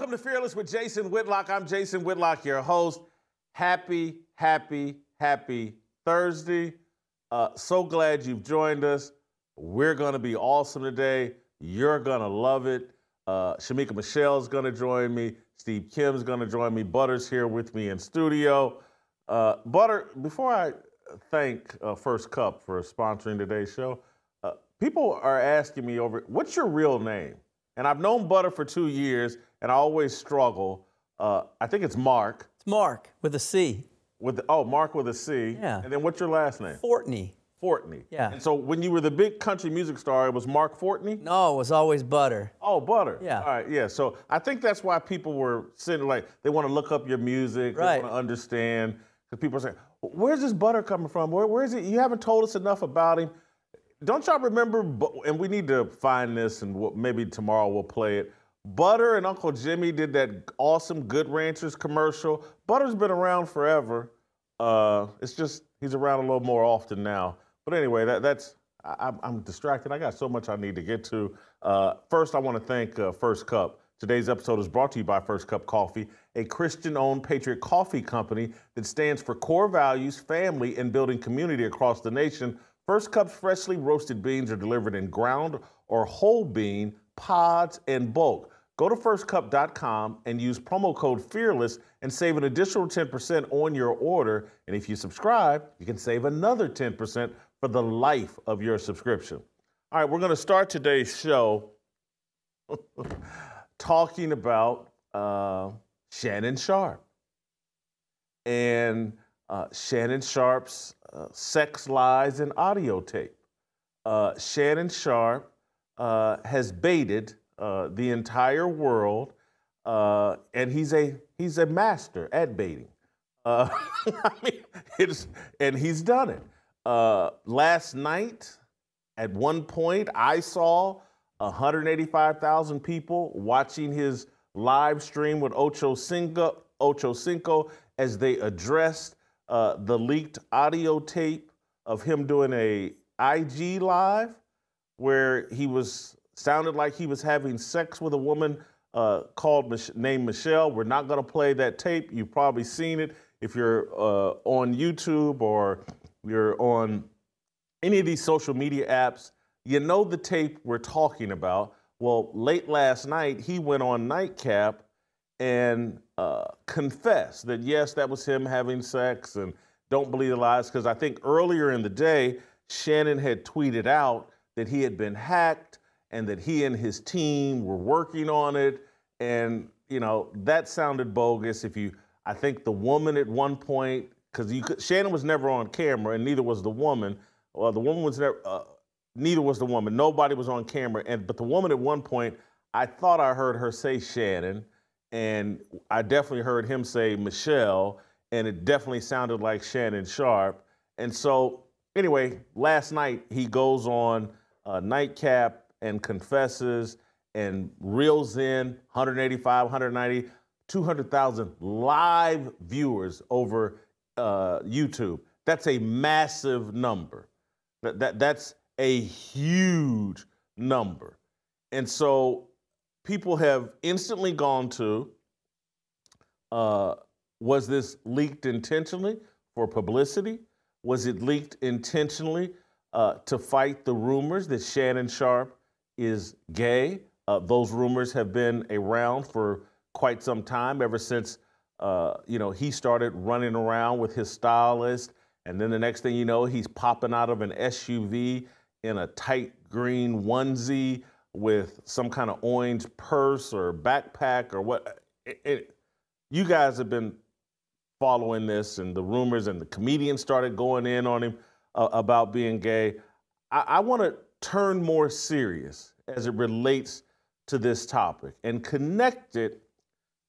Welcome to Fearless with Jason Whitlock. I'm Jason Whitlock, your host. Happy Thursday. So glad you've joined us. We're going to be awesome today. You're going to love it. Shamika Michelle's going to join me. Steve Kim's going to join me. Butter's here with me in studio. Butter, before I thank First Cup for sponsoring today's show, people are asking me what's your real name? And I've known Butter for 2 years, and I always struggle. I think it's Mark. It's Mark with a C. Mark with a C. Yeah. And then what's your last name? Fortney. Fortney. Yeah. And so when you were the big country music star, it was Mark Fortney? No, it was always Butter. Oh, Butter. Yeah. All right, yeah. So I think that's why people were sitting they want to look up your music. Right. They want to understand. Because people are saying, where's this Butter coming from? Where is it? You haven't told us enough about him. Don't y'all remember, and we need to find this, and maybe tomorrow we'll play it. Butter and Uncle Jimmy did that awesome Good Ranchers commercial. Butter's been around forever. It's just he's around a little more often now. But anyway, I'm distracted. I got so much I need to get to. First, I want to thank First Cup. Today's episode is brought to you by First Cup Coffee, a Christian-owned patriot coffee company that stands for core values, family, and building community across the nation. First Cup's freshly roasted beans are delivered in ground or whole bean, pods, and bulk. Go to firstcup.com and use promo code FEARLESS and save an additional 10% on your order. And if you subscribe, you can save another 10% for the life of your subscription. All right, we're going to start today's show talking about Shannon Sharpe and Shannon Sharpe's sex lies and Audiotape. Shannon Sharpe has baited the entire world, and he's a master at baiting. I mean, and he's done it. Last night, at one point, I saw 185,000 people watching his live stream with Ocho Cinco as they addressed the leaked audio tape of him doing a IG live where sounded like he was having sex with a woman named Michelle. We're not going to play that tape. You've probably seen it if you're on YouTube or you're on any of these social media apps. You know the tape we're talking about. Well, late last night, he went on Nightcap and confessed that, yes, that was him having sex, and don't believe the lies, because I think earlier in the day, Shannon had tweeted out that he had been hacked and that he and his team were working on it. And, you know, that sounded bogus. I think the woman at one point, because Shannon was never on camera and neither was the woman. Well, the woman was neither was the woman. Nobody was on camera. But the woman at one point, I thought I heard her say Shannon, and I definitely heard him say Michelle, and it definitely sounded like Shannon Sharpe. And so, anyway, last night he goes on Nightcap and confesses and reels in 185, 190, 200,000 live viewers over YouTube. That's a massive number. That's a huge number. And so people have instantly gone to, was this leaked intentionally for publicity? Was it leaked intentionally to fight the rumors that Shannon Sharpe is gay? Those rumors have been around for quite some time, ever since he started running around with his stylist. And then the next thing you know, he's popping out of an SUV in a tight green onesie with some kind of orange purse or backpack or what. You guys have been following this and the rumors, and the comedians started going in on him about being gay. I want to turn more serious as it relates to this topic and connect it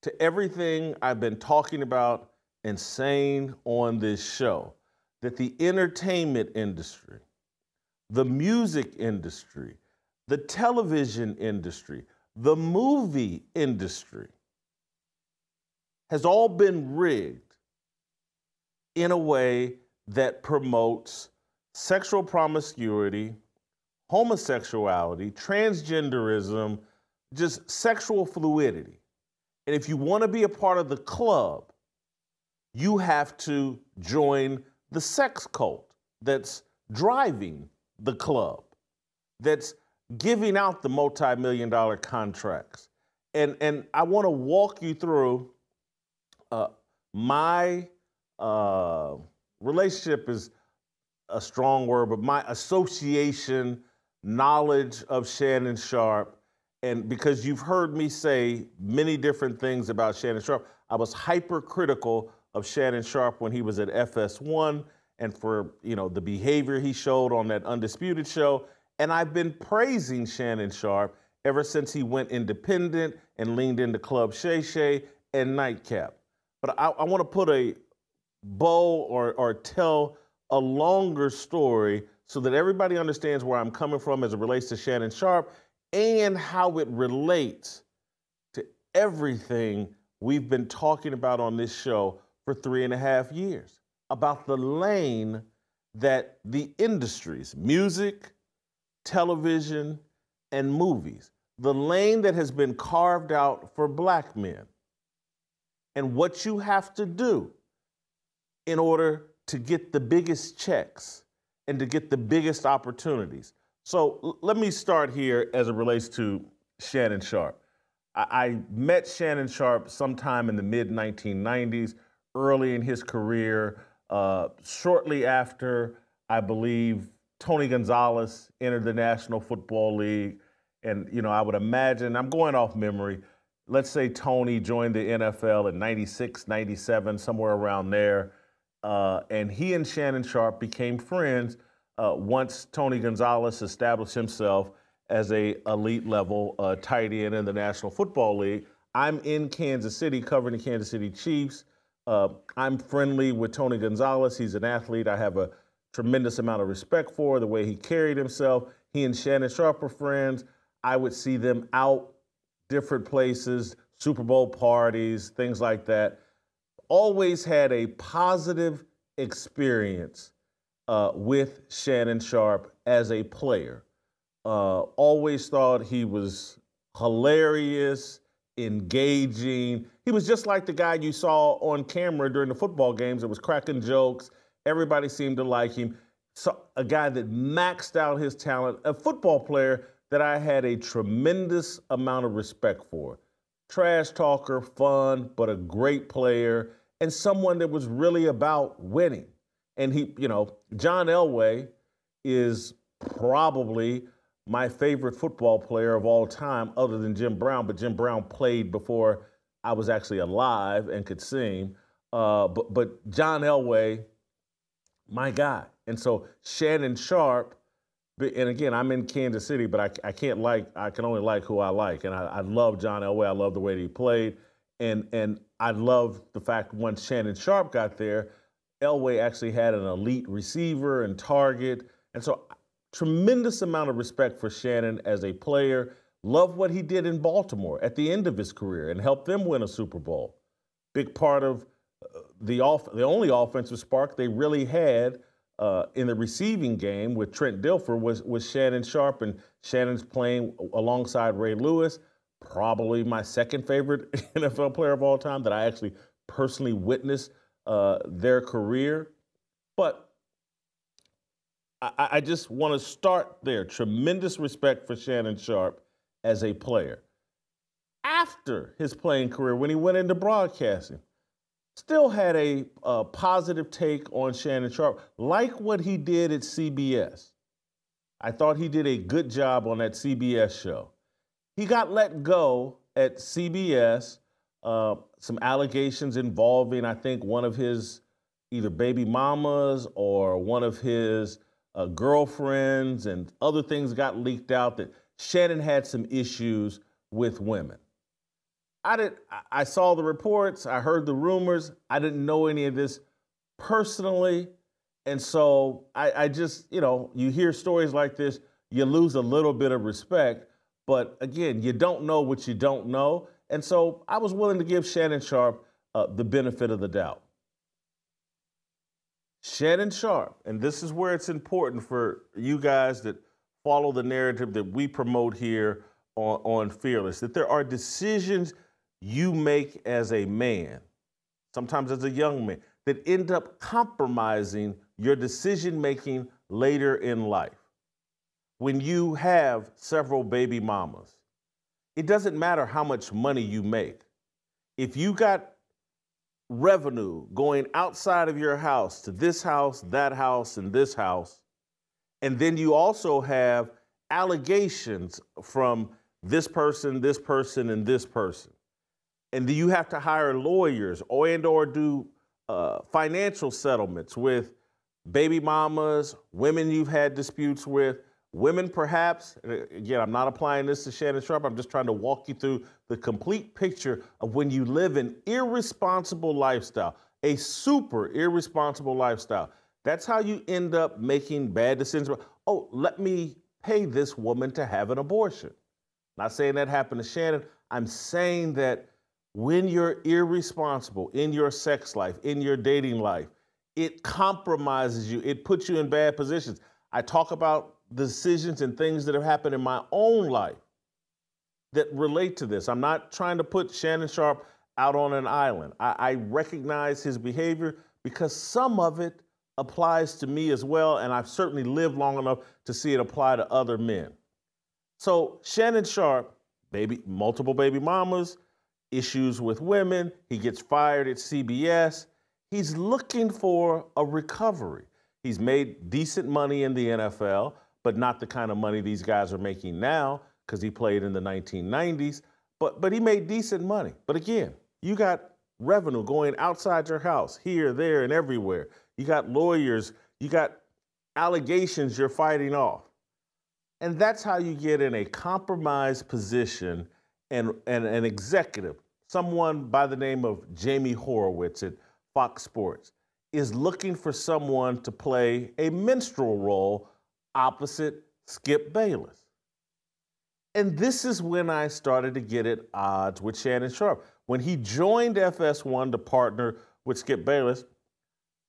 to everything I've been talking about and saying on this show, that the entertainment industry, the music industry, the television industry, the movie industry has all been rigged in a way that promotes sexual promiscuity, homosexuality, transgenderism, just sexual fluidity. And if you want to be a part of the club, you have to join the sex cult that's driving the club, that's giving out the multi-million-dollar contracts. And I want to walk you through my relationship is a strong word, but my association, knowledge of Shannon Sharpe. And because you've heard me say many different things about Shannon Sharpe, I was hypercritical of Shannon Sharpe when he was at FS1 and for, the behavior he showed on that Undisputed show. And I've been praising Shannon Sharpe ever since he went independent and leaned into Club Shay Shay and Nightcap. But I want to put a bow or tell a longer story so that everybody understands where I'm coming from as it relates to Shannon Sharpe and how it relates to everything we've been talking about on this show for 3.5 years, about the lane that the industries, music, television, and movies, the lane that has been carved out for black men, and what you have to do in order to get the biggest checks and to get the biggest opportunities. So let me start here as it relates to Shannon Sharpe. I met Shannon Sharpe sometime in the mid-1990s, early in his career, shortly after, I believe, Tony Gonzalez entered the National Football League. And, I would imagine, I'm going off memory, let's say Tony joined the NFL in 96, 97, somewhere around there. And he and Shannon Sharpe became friends once Tony Gonzalez established himself as a elite level tight end in the National Football League. I'm in Kansas City covering the Kansas City Chiefs. I'm friendly with Tony Gonzalez. He's an athlete I have a tremendous amount of respect for, the way he carried himself. He and Shannon Sharpe are friends. I would see them out different places, Super Bowl parties, things like that. Always had a positive experience with Shannon Sharpe as a player. Always thought he was hilarious, engaging. He was just like the guy you saw on camera during the football games that was cracking jokes. Everybody seemed to like him. So, a guy that maxed out his talent, a football player that I had a tremendous amount of respect for. Trash talker, fun, but a great player, and someone that was really about winning. And he, John Elway is probably my favorite football player of all time, other than Jim Brown, but Jim Brown played before I was actually alive and could sing. But John Elway, my guy. And so Shannon Sharpe, and again, I'm in Kansas City, but I can only like who I like. And I love John Elway. I love the way that he played. And I love the fact once Shannon Sharpe got there, Elway actually had an elite receiver and target. And so tremendous amount of respect for Shannon as a player. Love what he did in Baltimore at the end of his career and helped them win a Super Bowl. Big part of the only offensive spark they really had in the receiving game with Trent Dilfer was Shannon Sharpe, and Shannon's playing alongside Ray Lewis, probably my second favorite NFL player of all time that I actually personally witnessed their career. But I just want to start there. Tremendous respect for Shannon Sharpe as a player. After his playing career, when he went into broadcasting, still had a positive take on Shannon Sharpe, like what he did at CBS. I thought he did a good job on that CBS show. He got let go at CBS, some allegations involving, I think, one of his either baby mamas or one of his girlfriends, and other things got leaked out that Shannon had some issues with women. I saw the reports, I heard the rumors, I didn't know any of this personally. And so I just, you hear stories like this, you lose a little bit of respect. But again, you don't know what you don't know. And so I was willing to give Shannon Sharpe the benefit of the doubt. Shannon Sharpe, and this is where it's important for you guys that follow the narrative that we promote here on Fearless, that there are decisions you make as a man, sometimes as a young man, that end up compromising your decision-making later in life. When you have several baby mamas, it doesn't matter how much money you make. If you got revenue going outside of your house to this house, that house, and this house, and then you also have allegations from this person, and this person, and then you have to hire lawyers or do financial settlements with baby mamas, women you've had disputes with, women perhaps. Again, I'm not applying this to Shannon Sharpe. I'm just trying to walk you through the complete picture of when you live an irresponsible lifestyle, a super irresponsible lifestyle. That's how you end up making bad decisions. Oh, let me pay this woman to have an abortion. Not saying that happened to Shannon. I'm saying that when you're irresponsible in your sex life, in your dating life, it compromises you. It puts you in bad positions. I talk about decisions and things that have happened in my own life that relate to this. I'm not trying to put Shannon Sharpe out on an island. I recognize his behavior because some of it applies to me as well, and I've certainly lived long enough to see it apply to other men. So Shannon Sharpe, multiple baby mamas, issues with women, he gets fired at CBS. He's looking for a recovery. He's made decent money in the NFL, but not the kind of money these guys are making now because he played in the 1990s, but he made decent money. But again, you got revenue going outside your house, here, there, and everywhere. You got lawyers, you got allegations you're fighting off. And that's how you get in a compromised position and an executive, someone by the name of Jamie Horowitz at Fox Sports, is looking for someone to play a minstrel role opposite Skip Bayless. And this is when I started to get at odds with Shannon Sharpe. When he joined FS1 to partner with Skip Bayless,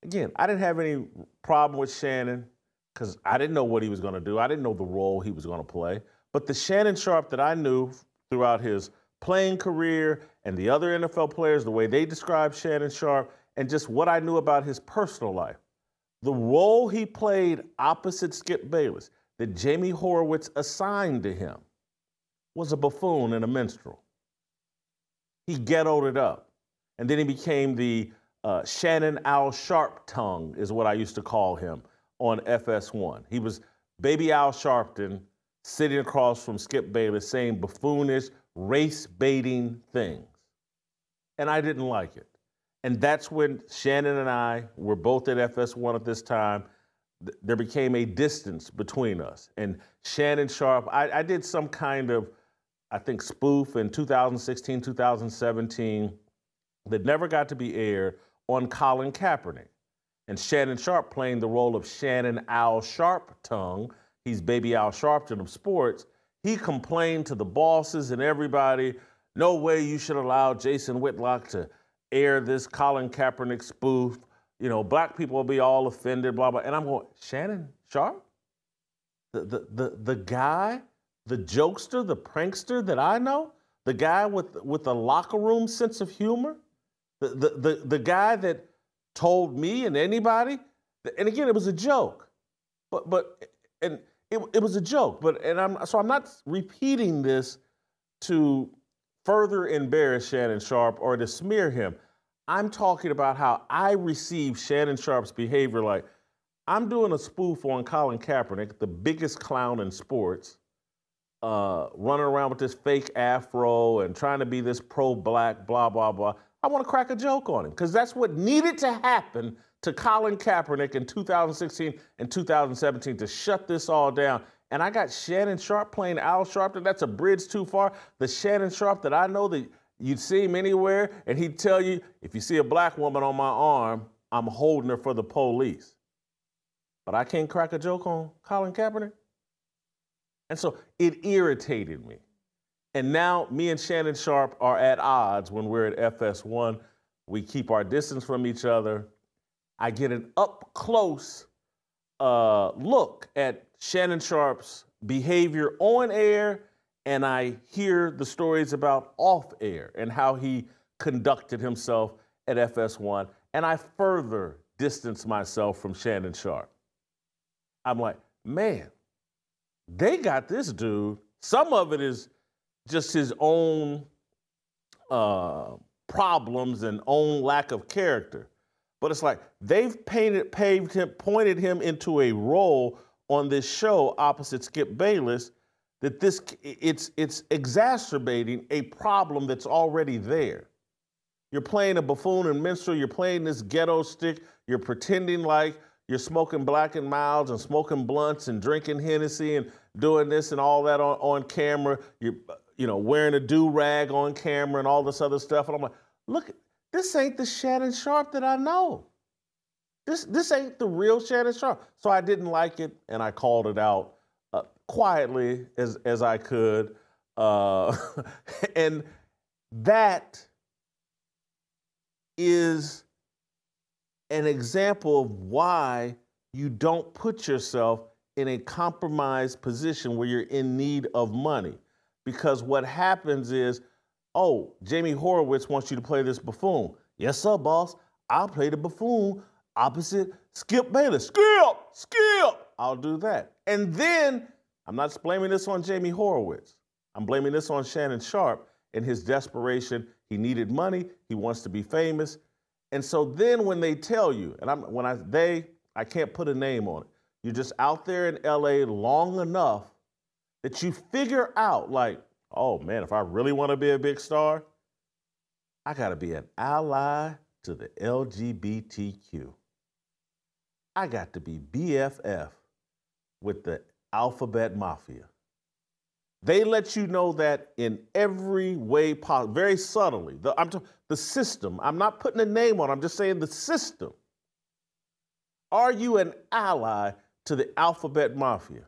again, I didn't have any problem with Shannon because I didn't know what he was going to do. I didn't know the role he was going to play. But the Shannon Sharpe that I knew throughout his playing career and the other NFL players, the way they described Shannon Sharpe, and just what I knew about his personal life, the role he played opposite Skip Bayless that Jamie Horowitz assigned to him was a buffoon and a minstrel. He ghettoed it up. And then he became the Shannon Al Sharpe tongue is what I used to call him on FS1. He was baby Al Sharpton sitting across from Skip Bayless saying buffoonish, race-baiting things. And I didn't like it. And that's when Shannon and I were both at FS1 at this time. There became a distance between us. And Shannon Sharpe, I did some kind of, I think, spoof in 2016, 2017 that never got to be aired on Colin Kaepernick. And Shannon Sharpe playing the role of Shannon Al Sharpe tongue. He's baby Al Sharpton of sports. He complained to the bosses and everybody, no way you should allow Jason Whitlock to air this Colin Kaepernick spoof. You know, black people will be all offended, blah, blah. And I'm going, Shannon Sharpe? The guy, the jokester, the prankster that I know? The guy with the locker room sense of humor? The guy that told me and anybody, and again, it was a joke. It was a joke, I'm not repeating this to further embarrass Shannon Sharpe or to smear him. I'm talking about how I received Shannon Sharpe's behavior like, I'm doing a spoof on Colin Kaepernick, the biggest clown in sports, running around with this fake afro and trying to be this pro-black, blah, blah, blah. I want to crack a joke on him because that's what needed to happen to Colin Kaepernick in 2016 and 2017 to shut this all down. And I got Shannon Sharpe playing Al Sharpton. That's a bridge too far. The Shannon Sharpe that I know that you'd see him anywhere, and he'd tell you, if you see a black woman on my arm, I'm holding her for the police. But I can't crack a joke on Colin Kaepernick. And so it irritated me. And now me and Shannon Sharpe are at odds when we're at FS1. We keep our distance from each other. I get an up-close look at Shannon Sharpe's behavior on air and I hear the stories about off air and how he conducted himself at FS1, and I further distance myself from Shannon Sharpe. I'm like, man, they got this dude. Some of it is just his own problems and own lack of character. But it's like they've pointed him into a role on this show opposite Skip Bayless that it's exacerbating a problem that's already there. You're playing a buffoon and minstrel, you're playing this ghetto stick, you're pretending like you're smoking Black and Milds and smoking blunts and drinking Hennessy and doing this and all that on camera. You're wearing a do-rag on camera and all this other stuff. And I'm like, look, this ain't the Shannon Sharpe that I know. This ain't the real Shannon Sharpe. So I didn't like it, and I called it out quietly as I could. And that is an example of why you don't put yourself in a compromised position where you're in need of money. Because what happens is, oh, Jamie Horowitz wants you to play this buffoon. Yes, sir, boss. I'll play the buffoon opposite Skip Bayless. Skip! I'll do that. And then, I'm not blaming this on Jamie Horowitz. I'm blaming this on Shannon Sharpe and his desperation. He needed money. He wants to be famous. And so then when they tell you, and I can't put a name on it. You're just out there in LA long enough that you figure out like, oh man, if I really want to be a big star, I got to be an ally to the LGBTQ. I got to be BFF with the alphabet mafia. They let you know that in every way possible, very subtly. The system, I'm not putting a name on it, I'm just saying the system. Are you an ally to the alphabet mafia?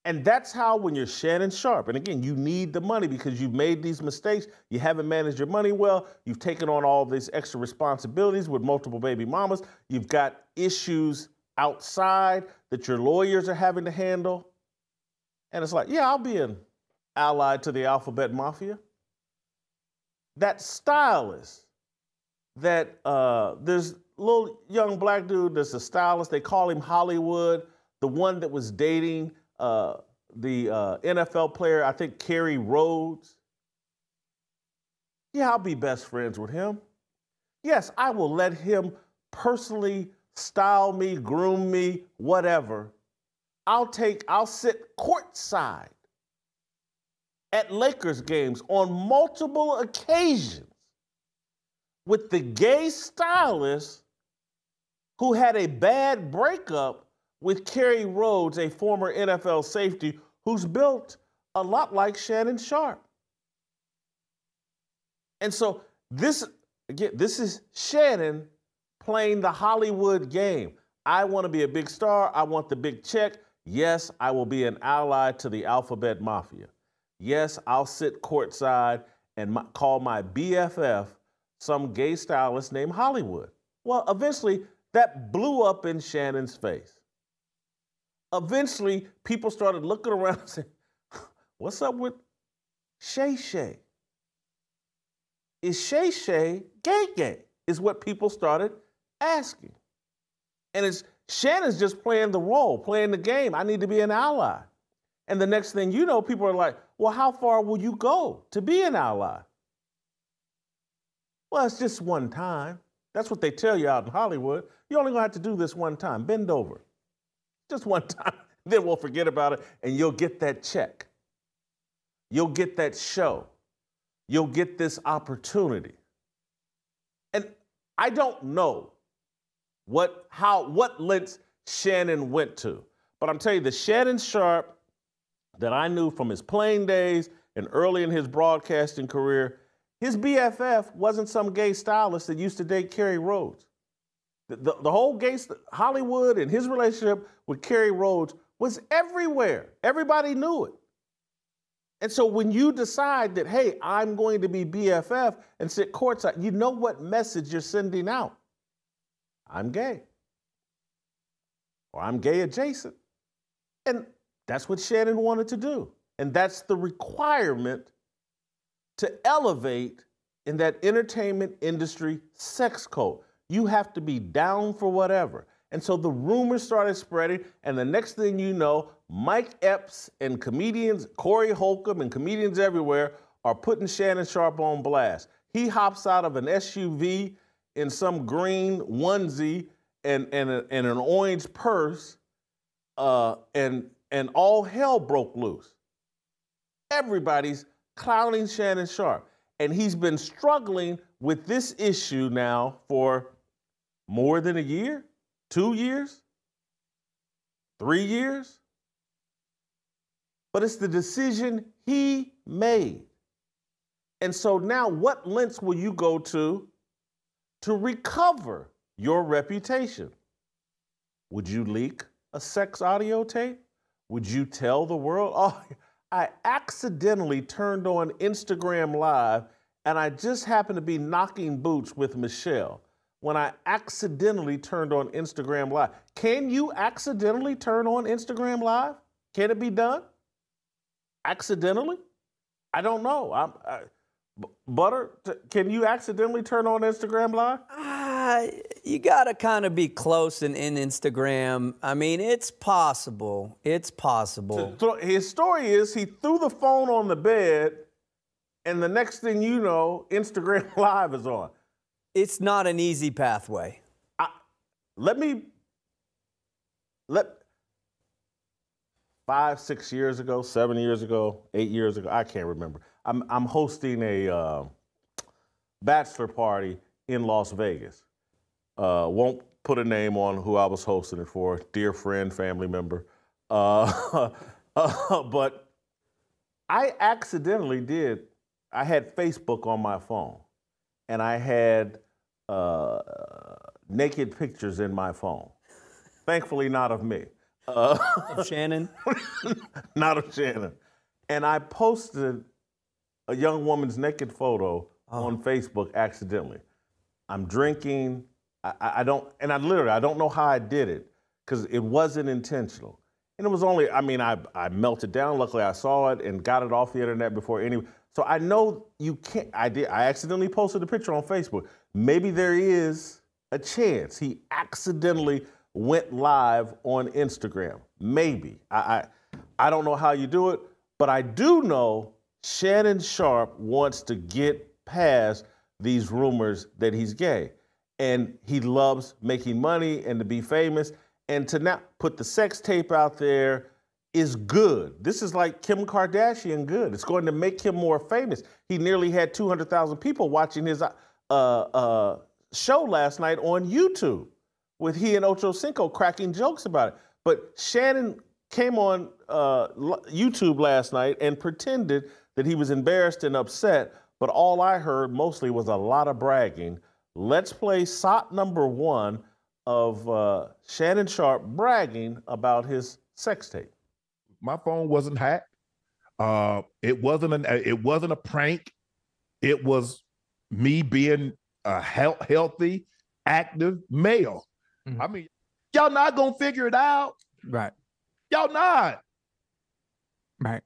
And that's how, when you're Shannon Sharpe, and again, you need the money because you've made these mistakes, you haven't managed your money well, you've taken on all these extra responsibilities with multiple baby mamas, you've got issues outside that your lawyers are having to handle. And it's like, yeah, I'll be an ally to the alphabet mafia. That stylist, there's a little young black dude that's a stylist, they call him Hollywood, the one that was dating the NFL player, I think Kerry Rhodes. Yeah, I'll be best friends with him. Yes, I will let him personally style me, groom me, whatever. I'll sit courtside at Lakers games on multiple occasions with the gay stylist who had a bad breakup with Kerry Rhodes, a former NFL safety who's built a lot like Shannon Sharpe. And so this is Shannon playing the Hollywood game. I want to be a big star. I want the big check. Yes, I will be an ally to the alphabet mafia. Yes, I'll sit courtside and call my BFF some gay stylist named Hollywood. Well, eventually that blew up in Shannon's face. Eventually, people started looking around and saying, what's up with Shay Shay? Is Shay Shay gay? Is what people started asking. And Shannon's just playing the role, playing the game. I need to be an ally. And the next thing you know, people are like, well, how far will you go to be an ally? Well, it's just one time. That's what they tell you out in Hollywood. You're only gonna have to do this one time. Bend over. Just one time, then we'll forget about it, and you'll get that check. You'll get that show. You'll get this opportunity. And I don't know what lengths Shannon went to, but I'm telling you, the Shannon Sharpe that I knew from his playing days and early in his broadcasting career, his BFF wasn't some gay stylist that used to date Kerry Rhodes. The whole gay Hollywood and his relationship with Kerry Rhodes was everywhere. Everybody knew it. And so when you decide that, hey, I'm going to be BFF and sit courtside, you know what message you're sending out. I'm gay. Or I'm gay adjacent. And that's what Shannon wanted to do. And that's the requirement to elevate in that entertainment industry sex code. You have to be down for whatever. And so the rumors started spreading, and the next thing you know, Mike Epps and comedians, Corey Holcomb and comedians everywhere are putting Shannon Sharpe on blast. He hops out of an SUV in some green onesie and an orange purse, and all hell broke loose. Everybody's clowning Shannon Sharpe. And he's been struggling with this issue now for more than a year, 2 years, 3 years. But it's the decision he made. And so now what lengths will you go to recover your reputation? Would you leak a sex audio tape? Would you tell the world, oh, I accidentally turned on Instagram Live and I just happened to be knocking boots with Michelle when I accidentally turned on Instagram Live. Can you accidentally turn on Instagram Live? Can it be done? Accidentally? I don't know. Butter, can you accidentally turn on Instagram Live? You gotta kind of be close in Instagram. I mean, it's possible. It's possible. His story is he threw the phone on the bed, and the next thing you know, Instagram Live is on. It's not an easy pathway. 5, 6 years ago, 7 years ago, 8 years ago, I can't remember. I'm hosting a bachelor party in Las Vegas. Won't put a name on who I was hosting it for, dear friend, family member. But I accidentally I had Facebook on my phone, and I had naked pictures in my phone. Thankfully, not of me. Of Shannon? Not of Shannon. And I posted a young woman's naked photo on Facebook accidentally. I'm drinking. I don't know how I did it because it wasn't intentional. And it was only, I melted down. Luckily, I saw it and got it off the internet before anyone. So I know you can't, I accidentally posted a picture on Facebook. Maybe there is a chance he accidentally went live on Instagram. Maybe. I don't know how you do it, but I do know Shannon Sharpe wants to get past these rumors that he's gay. And he loves making money and to be famous. And to not put the sex tape out there is good. This is like Kim Kardashian good. It's going to make him more famous. He nearly had 200,000 people watching his show last night on YouTube with he and Ocho Cinco cracking jokes about it. But Shannon came on YouTube last night and pretended that he was embarrassed and upset, but all I heard mostly was a lot of bragging. Let's play SOT number 1 of Shannon Sharpe bragging about his sex tape. My phone wasn't hacked. It wasn't a prank. It was me being a healthy, active male. Mm-hmm. I mean, y'all not gonna figure it out. Right. Y'all not. Right.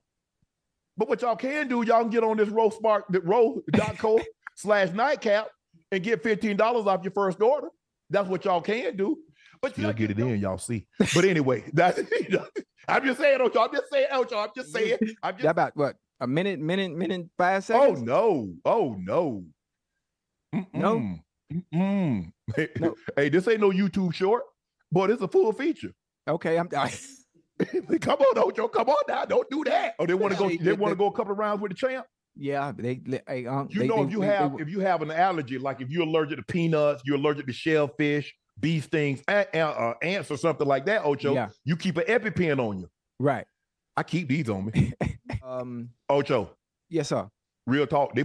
But what y'all can do, y'all can get on this row.co/nightcap and get $15 off your first order. That's what y'all can do. But you'll get it in, y'all see. But anyway, I'm just saying, Ocho. I'm just saying, Ocho. I'm just saying. About what? A minute, 5 seconds? Oh no. No. No. Hey, this ain't no YouTube short, but it's a full feature. Okay, come on, Ocho. Come on now. Don't do that. Oh, they want to go. They want to go a couple of rounds with the champ. Yeah, if you have an allergy, like if you're allergic to peanuts, you're allergic to shellfish, bee stings, ants, or something like that, Ocho. You keep an EpiPen on you. Right. I keep these on me. Ocho. Yes, sir. Real talk. They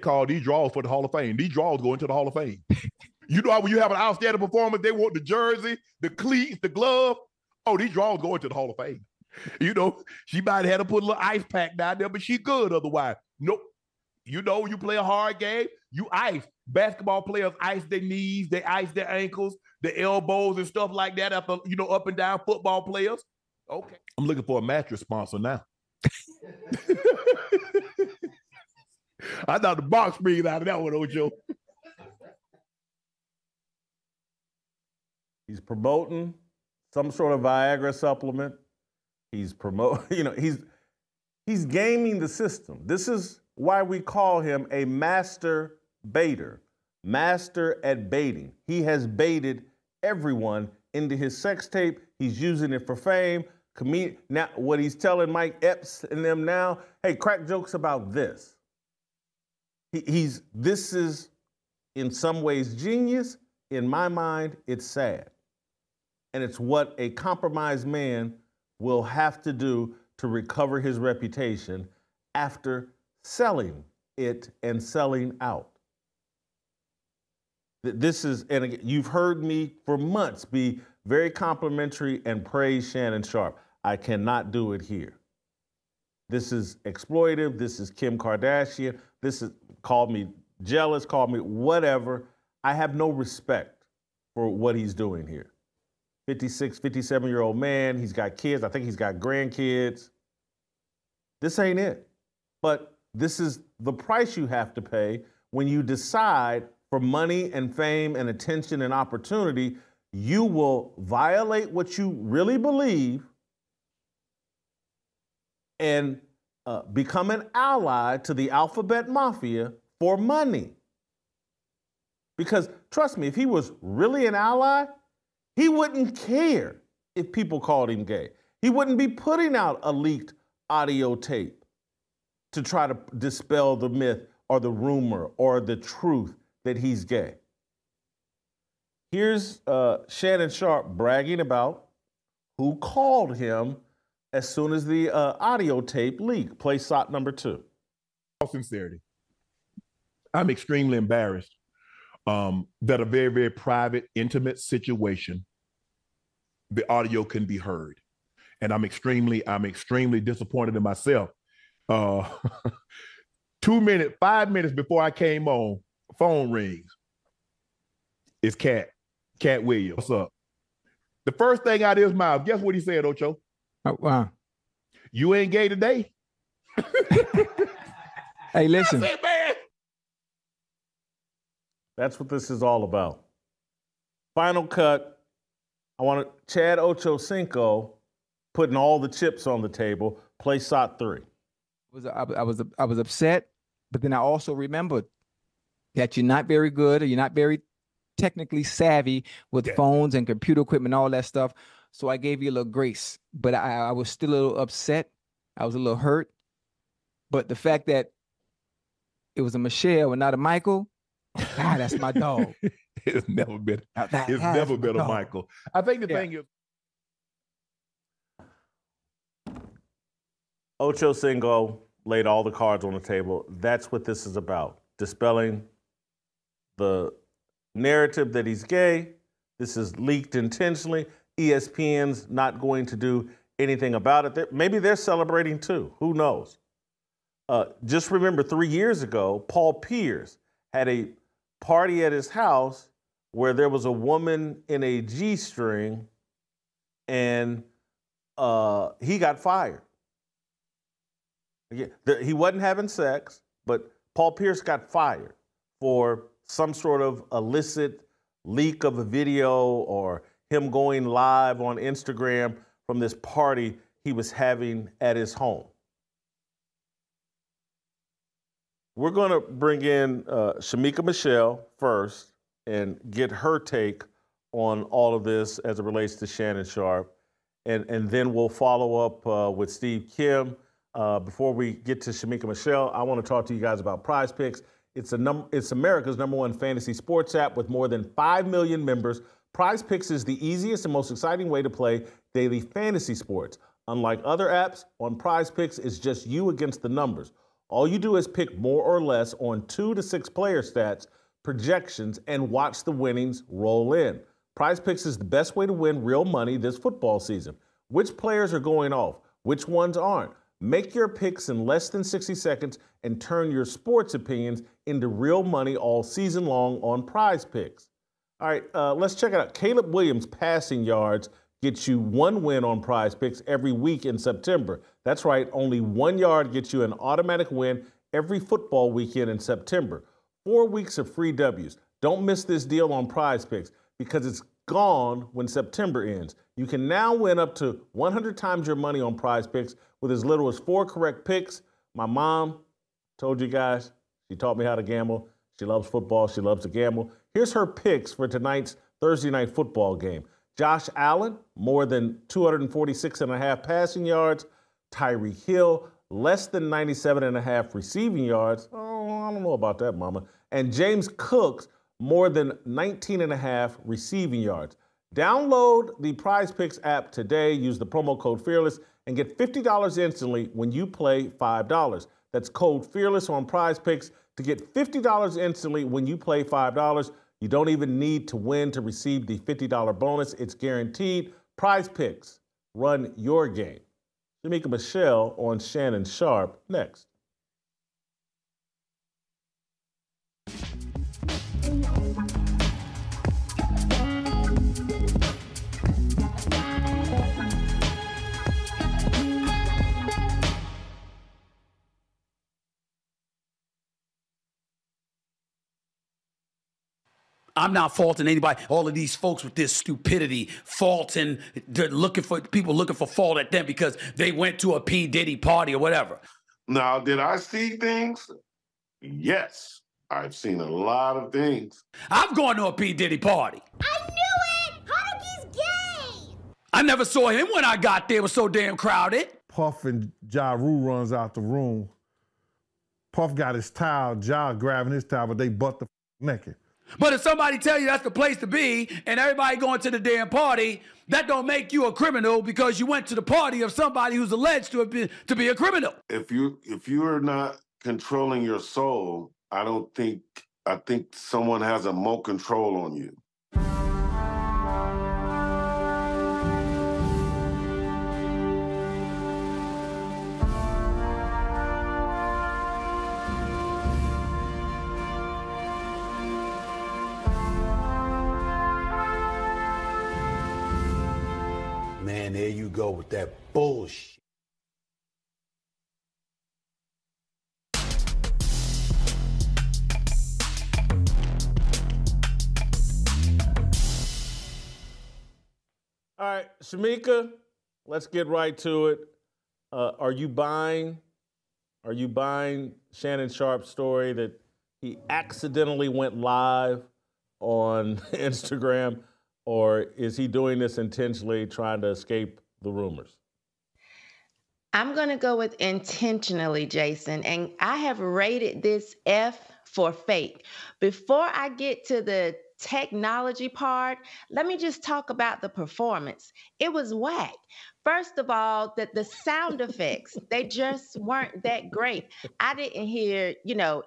call these draws for the Hall of Fame. These draws go into the Hall of Fame. You know how when you have an outstanding performance, they want the jersey, the cleats, the glove. Oh, these draws go into the Hall of Fame. You know, she might have had to put a little ice pack down there, but she good otherwise. Nope. You know, you play a hard game, you ice. Basketball players ice their knees, they ice their ankles, the elbows and stuff like that. Up and down football players. Okay. I'm looking for a mattress sponsor now. I thought the box breathed out of that one, Ocho. He's promoting some sort of Viagra supplement. He's he's gaming the system. This is why we call him a master baiter, master at baiting. He has baited everyone into his sex tape. He's using it for fame. Now, what he's telling Mike Epps and them now, hey, crack jokes about this. This is in some ways genius. In my mind, it's sad. And it's what a compromised man will have to do to recover his reputation after selling it and selling out. This is, and again, you've heard me for months be very complimentary and praise Shannon Sharpe. I cannot do it here. This is exploitive. This is Kim Kardashian. This is, call me jealous, call me whatever. I have no respect for what he's doing here. 56, 57-year-old man. He's got kids. I think he's got grandkids. This ain't it. But this is the price you have to pay when you decide for money and fame and attention and opportunity, you will violate what you really believe and become an ally to the alphabet mafia for money. Because trust me, if he was really an ally, he wouldn't care if people called him gay. He wouldn't be putting out a leaked audio tape to try to dispel the myth or the rumor or the truth that he's gay. Here's Shannon Sharpe bragging about who called him as soon as the audio tape leaked. Play shot number 2. All sincerity, I'm extremely embarrassed that a very, very private, intimate situation, the audio can be heard. And I'm extremely disappointed in myself. 5 minutes before I came on, phone rings. It's Cat Williams. What's up? The first thing out of his mouth, guess what he said, Ocho? Oh, wow. You ain't gay today? Hey, listen. That's it, man. That's what this is all about. Final cut. I want Chad Ochocinco putting all the chips on the table. Play shot 3. I was upset, but then I also remembered that you're not very good or you're not very technically savvy with phones and computer equipment, all that stuff. So I gave you a little grace, but I was still a little upset. I was a little hurt. But the fact that it was a Michelle and not a Michael, that's my dog. It's never been a Michael. I think the thing is, Ochocinco laid all the cards on the table. That's what this is about. Dispelling the narrative that he's gay. This is leaked intentionally. ESPN's not going to do anything about it. Maybe they're celebrating too. Who knows? Just remember 3 years ago, Paul Pierce had a party at his house where there was a woman in a G-string and he got fired. He wasn't having sex, but Paul Pierce got fired for some sort of illicit leak of a video or him going live on Instagram from this party he was having at his home. We're going to bring in Shamika Michelle first and get her take on all of this as it relates to Shannon Sharpe. And then we'll follow up with Steve Kim. Before we get to Shamika Michelle, I want to talk to you guys about Prize Picks. It's America's #1 fantasy sports app with more than 5 million members. Prize Picks is the easiest and most exciting way to play daily fantasy sports. Unlike other apps, on Prize Picks, it's just you against the numbers. All you do is pick more or less on 2 to 6 player stats, projections, and watch the winnings roll in. Prize Picks is the best way to win real money this football season. Which players are going off? Which ones aren't? Make your picks in less than 60 seconds and turn your sports opinions into real money all season long on Prize Picks. All right, let's check it out. Caleb Williams' passing yards gets you 1 win on Prize Picks every week in September. That's right, only 1 yard gets you an automatic win every football weekend in September. 4 weeks of free W's. Don't miss this deal on Prize Picks because it's gone when September ends. You can now win up to 100 times your money on Prize Picks with as little as 4 correct picks. My mom told you guys, she taught me how to gamble. She loves football. She loves to gamble. Here's her picks for tonight's Thursday night football game. Josh Allen, more than 246.5 passing yards. Tyreek Hill, less than 97.5 receiving yards. Oh, I don't know about that, mama. And James Cook, more than 19.5 receiving yards. Download the Prize Picks app today. Use the promo code FEARLESS and get $50 instantly when you play $5. That's code FEARLESS on Prize Picks to get $50 instantly when you play $5. You don't even need to win to receive the $50 bonus. It's guaranteed. Prize Picks. Run your game. Shamika Michelle on Shannon Sharpe next. I'm not faulting anybody. All of these folks with this stupidity, faulting, they're looking for fault at them because they went to a P. Diddy party or whatever. Now, did I see things? Yes, I've seen a lot of things. I've gone to a P. Diddy party. I knew it! Haruki's gay! I never saw him when I got there. It was so damn crowded. Puff and Ja Rule runs out the room. Puff got his towel, Ja grabbing his towel, but they butt the naked. But if somebody tell you that's the place to be and everybody going to the damn party, that don't make you a criminal because you went to the party of somebody who's alleged to be a criminal. If you are not controlling your soul, I think someone has a more control on you. Man, there you go with that bullshit. All right, Shamika, let's get right to it. Are you buying Shannon Sharpe's story that he accidentally went live on Instagram? Or is he doing this intentionally, trying to escape the rumors? I'm going to go with intentionally, Jason. And I have rated this F for fake. Before I get to the technology part, let me just talk about the performance. It was whack. First of all, the sound effects, they just weren't that great. I didn't hear,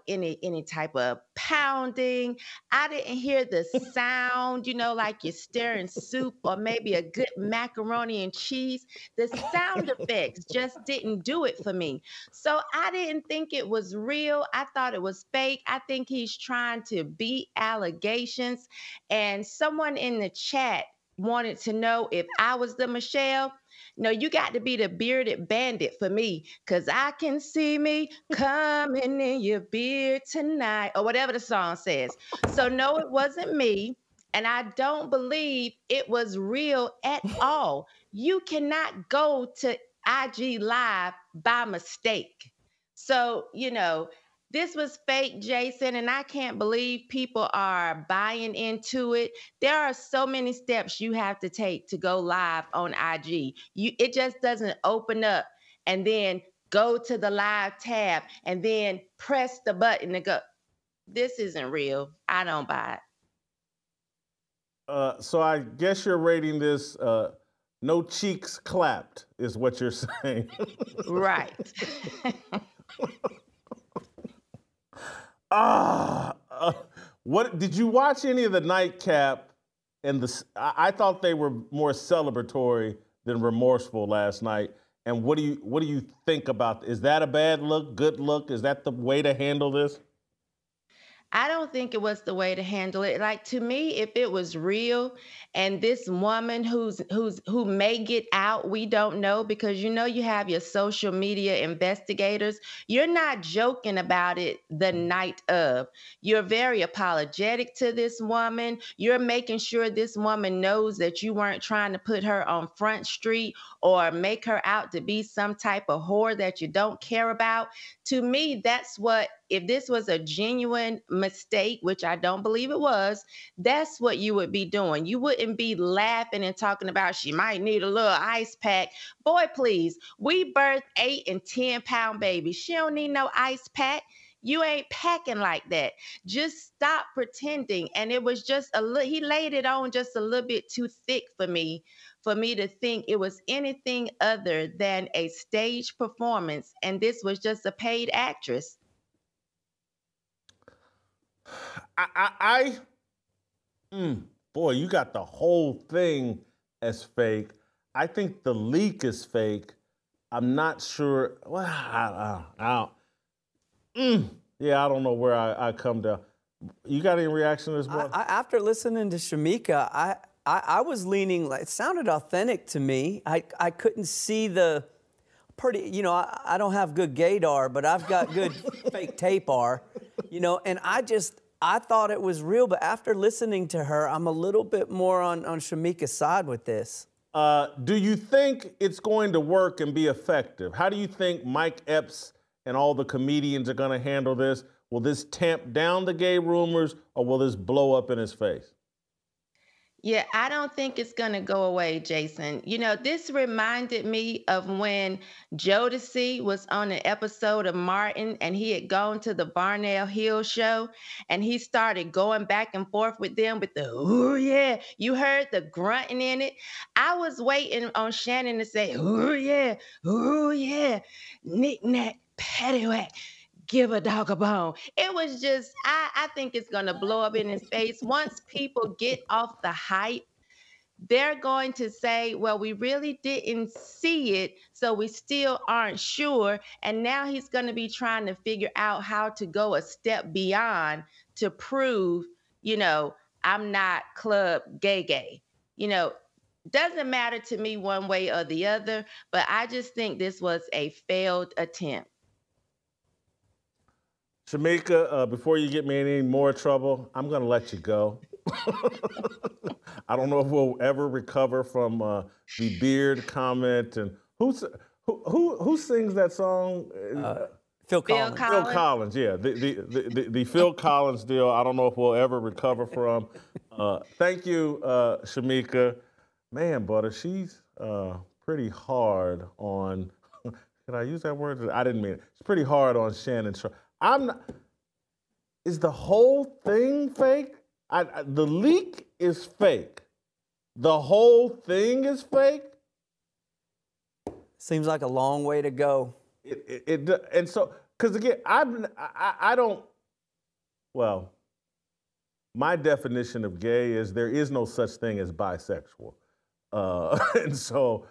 any type of pounding. I didn't hear the sound, like you're stirring soup or maybe a good macaroni and cheese. The sound effects just didn't do it for me. So I didn't think it was real. I thought it was fake. I think he's trying to beat allegations. And someone in the chat wanted to know if I was the Michelle. No, you got to be the bearded bandit for me, because I can see me coming in your beard tonight, or whatever the song says. So no, it wasn't me, and I don't believe it was real at all. You cannot go to IG Live by mistake. So, this was fake, Jason, and I can't believe people are buying into it. There are so many steps you have to take to go live on IG. It just doesn't open up and then go to the live tab and then press the button to go. This isn't real. I don't buy it. So I guess you're rating this no cheeks clapped is what you're saying. Right. What did you watch any of the nightcap? And I thought they were more celebratory than remorseful last night. And what do you think about? Is that a bad look? Good look? Is that the way to handle this? I don't think it was the way to handle it. Like, to me, if it was real and this woman who may get out, we don't know, because you have your social media investigators. You're not joking about it the night of. You're very apologetic to this woman. You're making sure this woman knows that you weren't trying to put her on Front Street or make her out to be some type of whore that you don't care about. To me, that's what, if this was a genuine mistake, which I don't believe it was, that's what you would be doing. You wouldn't be laughing and talking about she might need a little ice pack. Boy, please, we birthed 8 and 10 pound babies. She don't need no ice pack. You ain't packing like that. Just stop pretending. And it was just he laid it on just a little bit too thick for me to think it was anything other than a stage performance. And this was just a paid actress. Boy, you got the whole thing as fake. I think the leak is fake. I'm not sure. Well, yeah, I don't know where I come down. You got any reaction to this, bro? After listening to Shamika, I was leaning, like, it sounded authentic to me. I couldn't see the pretty, I don't have good gaydar, but I've got good fake tape-ar, and I thought it was real, but after listening to her, I'm a little bit more on Shamika's side with this. Do you think it's going to work and be effective? How do you think Mike Epps and all the comedians are going to handle this? Will this tamp down the gay rumors, or will this blow up in his face? Yeah, I don't think it's going to go away, Jason. This reminded me of when Jodeci was on an episode of Martin, and he had gone to the Barnell Hill show, and he started going back and forth with them with the, ooh, yeah. You heard the grunting in it. I was waiting on Shannon to say, ooh, yeah, knick-knack, paddywhack. Give a dog a bone. It was just, I think it's going to blow up in his face. Once people get off the hype, they're going to say, well, we really didn't see it, so we still aren't sure. And now he's going to be trying to figure out how to go a step beyond to prove, I'm not club gay. Doesn't matter to me one way or the other, but I just think this was a failed attempt. Shamika, before you get me in any more trouble, I'm going to let you go. I don't know if we'll ever recover from the beard comment. And who sings that song? Phil Collins. Phil Collins, yeah. The Phil Collins deal, I don't know if we'll ever recover from. Thank you, Shamika. Man, Butter, she's pretty hard on, can I use that word? I didn't mean it. She's pretty hard on Shannon Sharpe. Is the whole thing fake? The leak is fake. The whole thing is fake? Seems like a long way to go. And so, because again, I don't, well, my definition of gay is there is no such thing as bisexual. And so,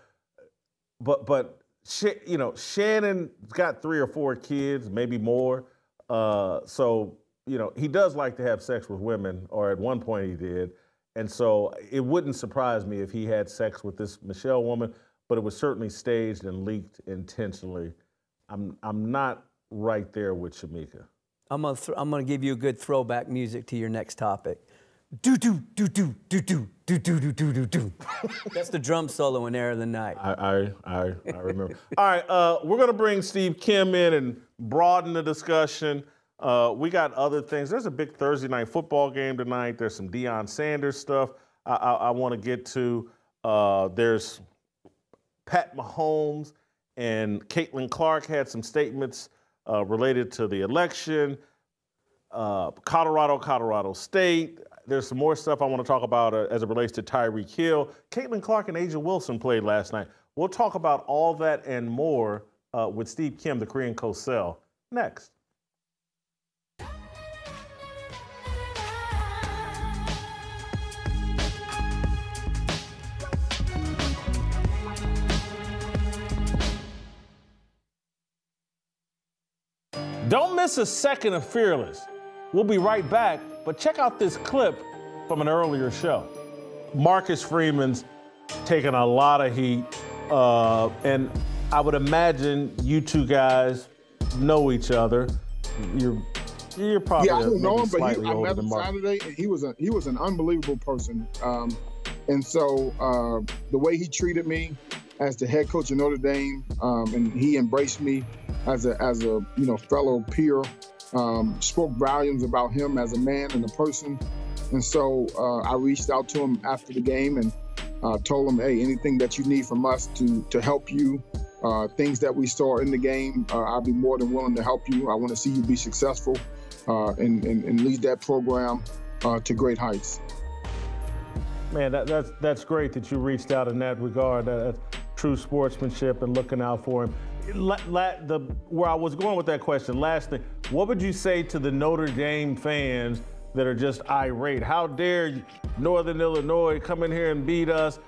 but Shannon's got 3 or 4 kids, maybe more. So, he does like to have sex with women, or at one point he did. And so it wouldn't surprise me if he had sex with this Michelle woman, but it was certainly staged and leaked intentionally. I'm not right there with Shamika. I'm gonna give you a good throwback music to your next topic. Do do do do do do do do do do do do. That's the drum solo in Air of the Night. I remember. All right, we're gonna bring Steve Kim in and broaden the discussion. We got other things. There's a big Thursday night football game tonight. There's some Deion Sanders stuff I want to get to. There's Pat Mahomes and Caitlin Clark had some statements related to the election. Colorado State. There's some more stuff I want to talk about as it relates to Tyreek Hill. Caitlin Clark and Asia Wilson played last night. We'll talk about all that and more with Steve Kim, the Korean Cosell, next. Don't miss a second of Fearless. We'll be right back, but check out this clip from an earlier show. Marcus Freeman's taking a lot of heat, and I would imagine you two guys know each other. You're probably I don't know him, but slightly I older met than him Marcus. Saturday, and he was an unbelievable person. And so the way he treated me as the head coach of Notre Dame, and he embraced me as a fellow peer, spoke volumes about him as a man and a person. And so I reached out to him after the game and told him, hey, anything that you need from us to help you, things that we saw in the game, I'll be more than willing to help you. I want to see you be successful and lead that program to great heights. Man, that's great that you reached out in that regard. That's true sportsmanship and looking out for him. Where I was going with that question, last thing, what would you say to the Notre Dame fans that are just irate? How dare Northern Illinois come in here and beat us?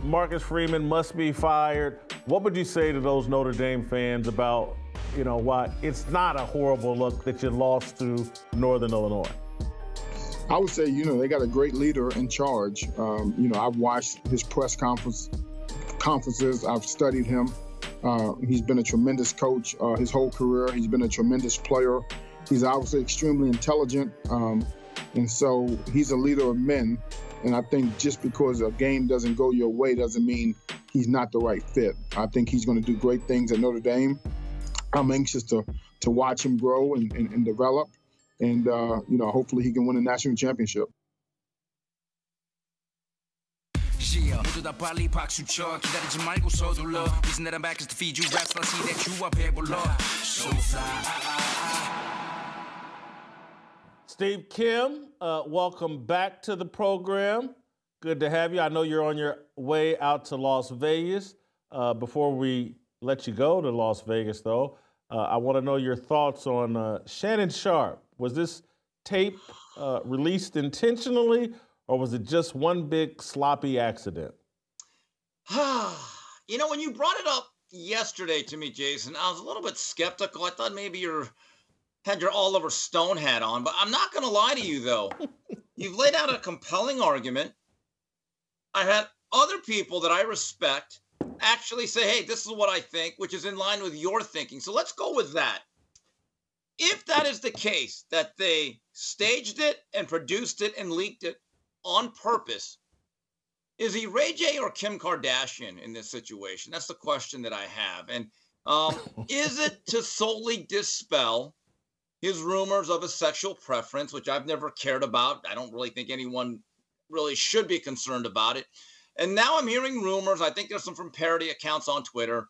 Marcus Freeman must be fired. What would you say to those Notre Dame fans about, why it's not a horrible look that you lost to Northern Illinois? I would say, they got a great leader in charge. I've watched his press conferences. I've studied him. He's been a tremendous coach his whole career. He's been a tremendous player. He's obviously extremely intelligent. And so he's a leader of men. And I think just because a game doesn't go your way doesn't mean he's not the right fit. I think he's going to do great things at Notre Dame. I'm anxious to watch him grow and develop. And, hopefully he can win a national championship. 모두 다 빨리 박수 쳐 기다리지 말고 서둘러 Reason that I'm back is to feed you raps I see that you are 배불러 So Steve Kim, welcome back to the program. Good to have you. I know you're on your way out to Las Vegas. Before we let you go to Las Vegas, though, I want to know your thoughts on Shannon Sharpe. Was this tape released intentionally, or was it just one big sloppy accident? When you brought it up yesterday to me, Jason, I was a little bit skeptical. I thought maybe you had your Oliver Stone hat on, but I'm not going to lie to you, though. You've laid out a compelling argument. I had other people that I respect actually say, hey, this is what I think, which is in line with your thinking. So let's go with that. If that is the case, that they staged it and produced it and leaked it on purpose, is he Ray J or Kim Kardashian in this situation? That's the question that I have. And is it to solely dispel his rumors of his sexual preference, which I've never cared about? I don't really think anyone really should be concerned about it. And now I'm hearing rumors, I think there's some from parody accounts on Twitter,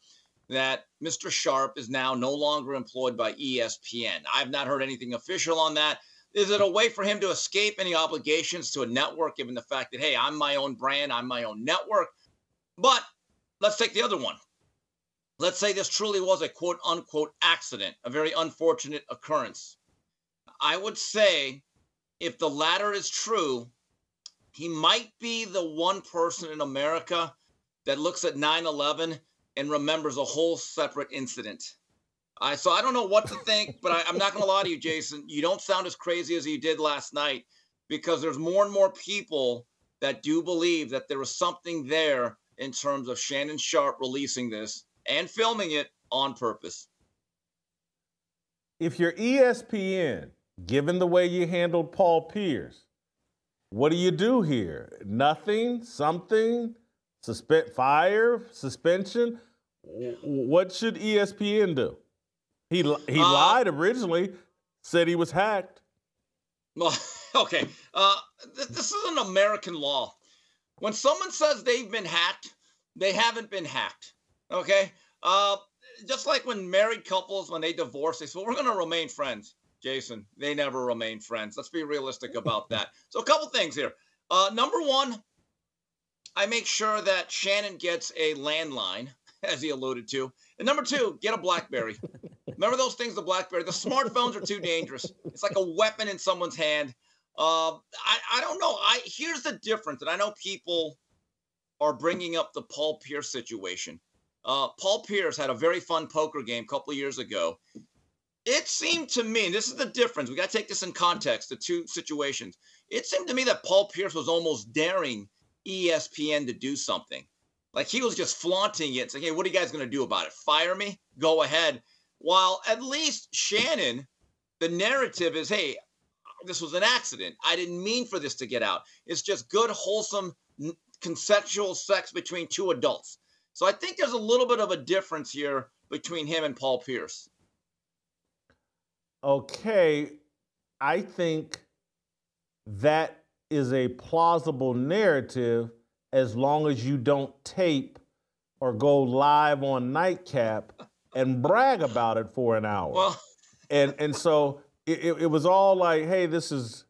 that Mr. Sharpe is now no longer employed by ESPN. I've not heard anything official on that. Is it a way for him to escape any obligations to a network, given the fact that, hey, I'm my own brand, I'm my own network? But let's take the other one. Let's say this truly was a quote-unquote accident, a very unfortunate occurrence. I would say if the latter is true, he might be the one person in America that looks at 9/11 and remembers a whole separate incident. So I don't know what to think, but I'm not going to lie to you, Jason. You don't sound as crazy as you did last night, because there's more and more people that do believe that there was something there in terms of Shannon Sharpe releasing this and filming it on purpose. If you're ESPN, given the way you handled Paul Pierce, what do you do here? Nothing? Something? Fire? Suspension? What should ESPN do? He lied originally, said he was hacked. Well, okay. This is an American law. When someone says they've been hacked, they haven't been hacked. Okay? Just like when married couples, when they divorce, they say, well, we're going to remain friends. Jason, they never remain friends. Let's be realistic about that. So a couple things here. Number one, I make sure that Shannon gets a landline, as he alluded to. And number two, get a BlackBerry. Remember those things, the BlackBerry? The smartphones are too dangerous. It's like a weapon in someone's hand. I don't know. Here's the difference, and I know people are bringing up the Paul Pierce situation. Paul Pierce had a very fun poker game a couple of years ago. It seemed to me, and this is the difference, we got to take this in context, the two situations. It seemed to me that Paul Pierce was almost daring ESPN to do something. Like he was just flaunting it, saying, hey, what are you guys going to do about it? Fire me? Go ahead. While at least Shannon, the narrative is, hey, this was an accident. I didn't mean for this to get out. It's just good, wholesome, consensual sex between two adults. So I think there's a little bit of a difference here between him and Paul Pierce. Okay, I think that is a plausible narrative as long as you don't tape or go live on Nightcap and brag about it for an hour. Well, and so it was all like, hey, this is,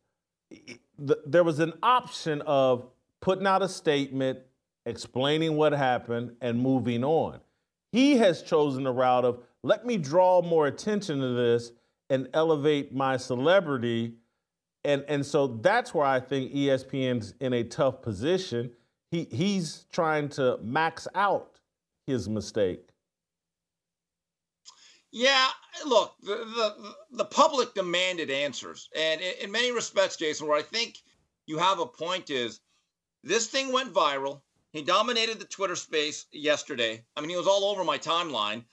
there was an option of putting out a statement, explaining what happened, and moving on. He has chosen the route of, let me draw more attention to this and elevate my celebrity. And so that's where I think ESPN's in a tough position. He's trying to max out his mistake. Yeah, look, the public demanded answers. And in many respects, Jason, where I think you have a point is, this thing went viral. He dominated the Twitter space yesterday. I mean, he was all over my timeline.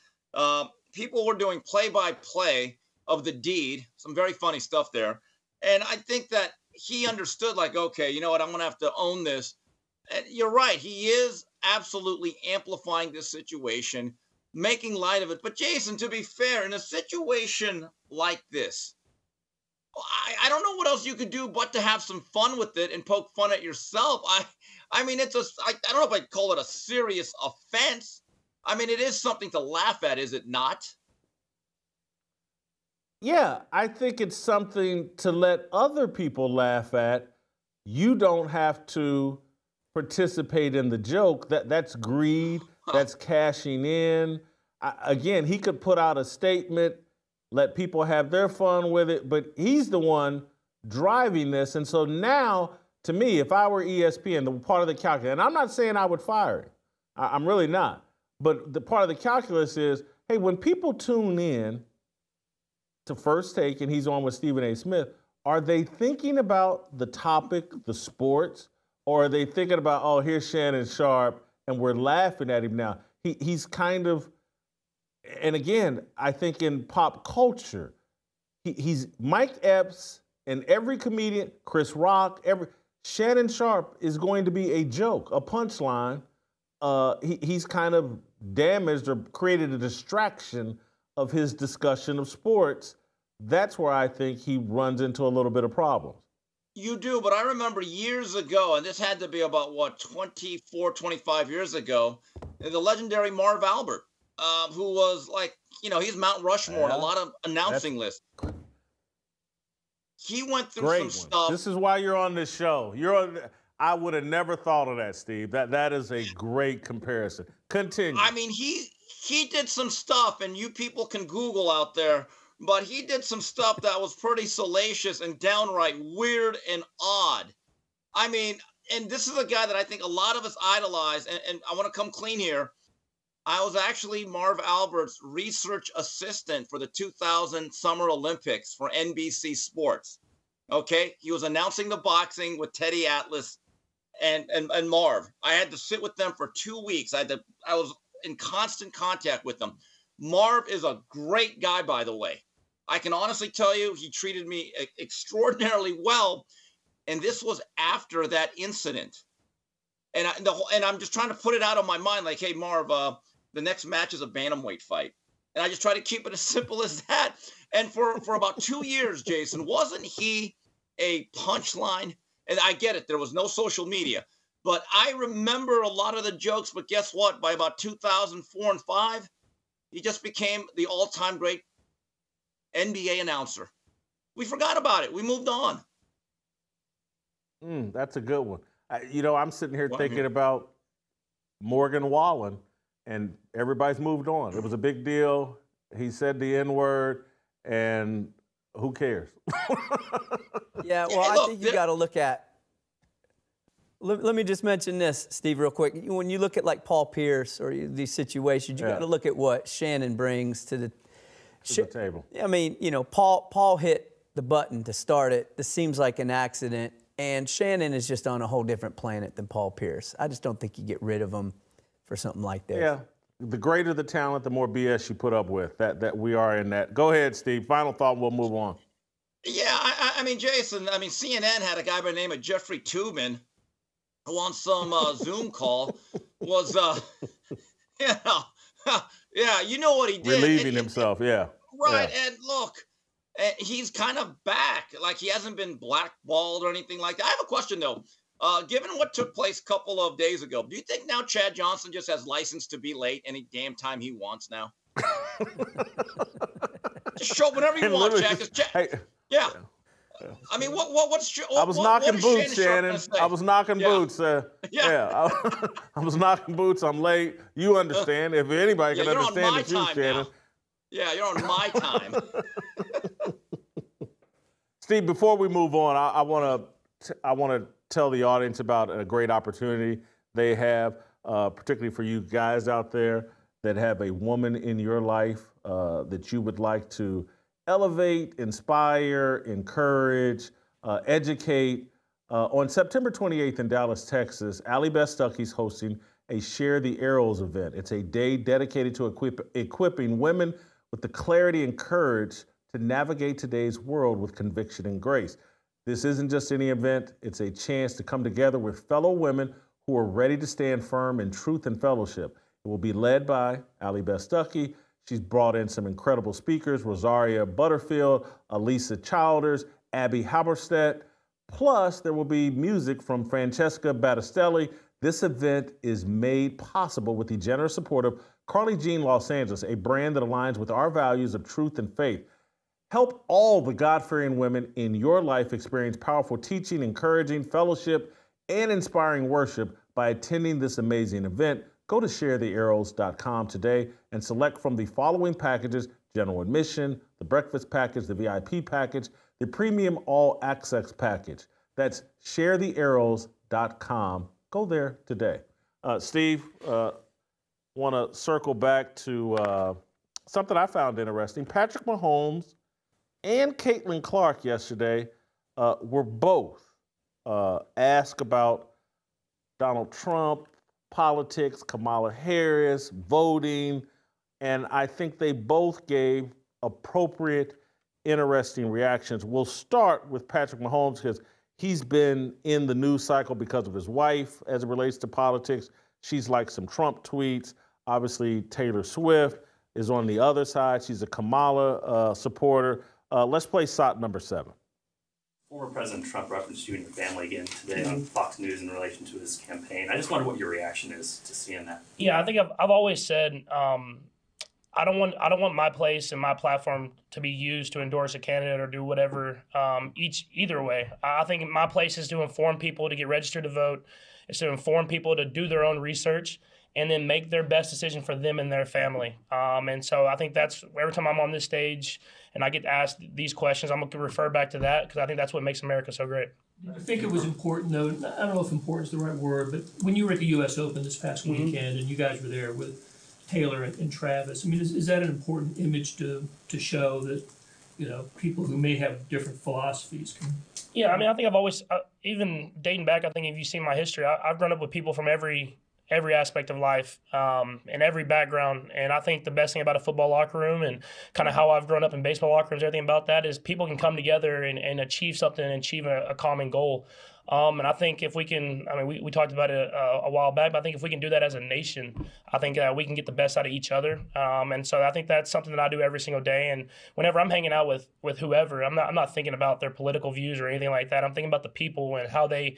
People were doing play-by-play of the deed, some very funny stuff there. And I think that he understood, like, okay, you know what, I'm going to have to own this. And you're right, he is absolutely amplifying this situation, making light of it. But Jason, to be fair, in a situation like this, I don't know what else you could do but to have some fun with it and poke fun at yourself. I mean, I don't know if I'd call it a serious offense. I mean, it is something to laugh at, is it not? Yeah, I think it's something to let other people laugh at. You don't have to participate in the joke. That's greed. That's cashing in. Again, he could put out a statement, let people have their fun with it, but he's the one driving this. And so now, to me, if I were ESPN, the part of the calculus, and I'm not saying I would fire him. I'm really not. But the part of the calculus is, hey, when people tune in to First Take and he's on with Stephen A. Smith, are they thinking about the topic, the sports, or are they thinking about, oh, here's Shannon Sharpe and we're laughing at him now? He's kind of, and again, I think in pop culture, he's Mike Epps and every comedian, Chris Rock, Shannon Sharpe is going to be a joke, a punchline. He's kind of damaged or created a distraction of his discussion of sports. That's where I think he runs into a little bit of problems. You do, but I remember years ago, and this had to be about, 24, 25 years ago, the legendary Marv Albert, who was like, he's Mount Rushmore on a lot of announcing lists. He went through some stuff. This is why you're on this show. I would have never thought of that, Steve. That is a great comparison. Continue. I mean, he did some stuff, and you people can Google out there, but he did some stuff that was pretty salacious and downright weird and odd. I mean, and this is a guy that I think a lot of us idolize, and I want to come clean here. I was actually Marv Albert's research assistant for the 2000 Summer Olympics for NBC Sports. Okay? He was announcing the boxing with Teddy Atlas and Marv. I had to sit with them for 2 weeks. I was in constant contact with them. Marv is a great guy, by the way. I can honestly tell you, he treated me extraordinarily well. And this was after that incident. And I'm just trying to put it out of my mind, like, hey, Marv, the next match is a bantamweight fight. And I just try to keep it as simple as that. And for about 2 years, Jason, wasn't he a punchline? And I get it, there was no social media. But I remember a lot of the jokes, but guess what? By about 2004 and 5, he just became the all-time great NBA announcer. We forgot about it. We moved on. That's a good one. I'm sitting here thinking about Morgan Wallen, and everybody's moved on. It was a big deal. He said the N-word, and who cares? Yeah, well, I think you got to look at. Let me just mention this, Steve, real quick. When you look at like Paul Pierce or these situations, you got to look at what Shannon brings to to the table. I mean, Paul hit the button to start it. This seems like an accident. And Shannon is just on a whole different planet than Paul Pierce. I just don't think you get rid of him for something like this. Yeah. The greater the talent, the more BS you put up with. That we are in that. Go ahead, Steve. Final thought, we'll move on. Yeah, I mean, Jason, CNN had a guy by the name of Jeffrey Tubin who on some Zoom call was, you know what he did. Relieving himself, yeah. Right, yeah. and look, he's kind of back. Like, he hasn't been blackballed or anything like that. I have a question, though. Given what took place a couple of days ago, do you think now Chad Johnson just has license to be late any damn time he wants now? Just show up whenever you want, Chad. Yeah. I mean, what's I was knocking boots, Shannon. I was knocking boots. I was knocking boots. I'm late. You understand. If anybody can understand it, you, Shannon. Yeah, you're on my time. Steve, before we move on, I want to tell the audience about a great opportunity they have, particularly for you guys out there that have a woman in your life that you would like to elevate, inspire, encourage, educate. On September 28th in Dallas, Texas, Allie Beth Stuckey's hosting a Share the Arrows event. It's a day dedicated to equipping women with the clarity and courage to navigate today's world with conviction and grace. This isn't just any event. It's a chance to come together with fellow women who are ready to stand firm in truth and fellowship. It will be led by Allie Beth Stuckey. She's brought in some incredible speakers, Rosaria Butterfield, Elisa Childers, Abby Haberstadt. Plus, there will be music from Francesca Battistelli. This event is made possible with the generous support of Carly Jean Los Angeles, a brand that aligns with our values of truth and faith. Help all the God-fearing women in your life experience powerful teaching, encouraging, fellowship, and inspiring worship by attending this amazing event. Go to sharethearrows.com today and select from the following packages: general admission, the breakfast package, the VIP package, the premium all access package. That's sharethearrows.com. Go there today. Steve, want to circle back to something I found interesting. Patrick Mahomes and Caitlin Clark yesterday were both asked about Donald Trump, politics, Kamala Harris, voting, and I think they both gave appropriate, interesting reactions. We'll start with Patrick Mahomes because he's been in the news cycle because of his wife as it relates to politics. She's like some Trump tweets. Obviously, Taylor Swift is on the other side. She's a Kamala supporter. Let's play SOT number 7. Former President Trump referenced you and your family again today on Fox News in relation to his campaign. I just wonder what your reaction is to seeing that. Yeah, I think I've always said I don't want my place and my platform to be used to endorse a candidate or do whatever. Either way, I think my place is to inform people to get registered to vote. It's to inform people to do their own research and then make their best decision for them and their family. And so I think that's every time I'm on this stage and I get asked these questions, I'm going to refer back to that because I think that's what makes America so great. I think it was important, though. I don't know if important is the right word, but when you were at the U.S. Open this past weekend and you guys were there with Taylor and Travis, I mean, is that an important image to show that, people who may have different philosophies can? Yeah, I mean, I think I've always, even dating back, I think if you've seen my history, I've grown up with people from every aspect of life and every background. And I think the best thing about a football locker room and kind of how I've grown up in baseball locker rooms, everything about that is people can come together and achieve something and achieve a common goal. And I think if we can, I mean, we talked about it a while back, but I think if we can do that as a nation, I think we can get the best out of each other. And so I think that's something that I do every single day. And whenever I'm hanging out with whoever, I'm not thinking about their political views or anything like that. I'm thinking about the people and how they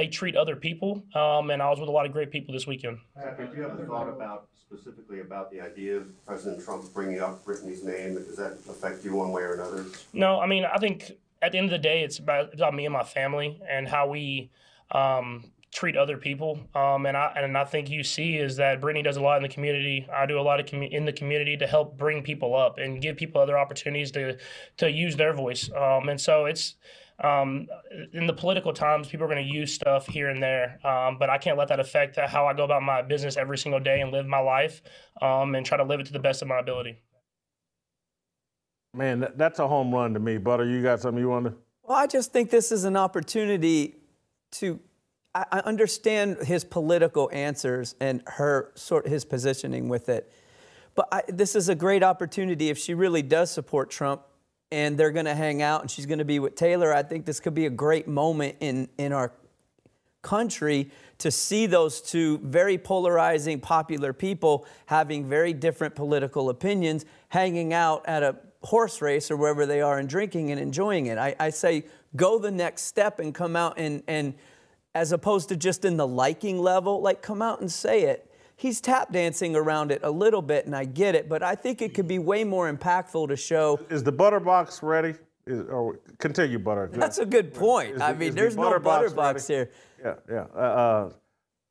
treat other people. And I was with a lot of great people this weekend. Patrick, do you have a thought specifically about the idea of President Trump bringing up Brittany's name? Does that affect you one way or another? No, I mean, I think at the end of the day, it's about me and my family and how we treat other people. And I think you see is that Brittany does a lot in the community. I do a lot in the community to help bring people up and give people other opportunities to use their voice. And so it's in the political times, people are going to use stuff here and there, but I can't let that affect how I go about my business every single day and live my life and try to live it to the best of my ability. Man, that's a home run to me. Butter, you got something you want to? Well, I just think this is an opportunity to. I understand his political answers and his positioning with it, but this is a great opportunity if she really does support Trump, and they're going to hang out, and she's going to be with Taylor. I think this could be a great moment in our country to see those two very polarizing, popular people having very different political opinions, hanging out at a horse race or wherever they are and drinking and enjoying it. I say go the next step and come out and as opposed to just in the liking level, like come out and say it. He's tap dancing around it a little bit, and I get it, but I think it could be way more impactful to show. Is the butter box ready? Continue, Butter. That's a good point. There's no butter box here. Yeah.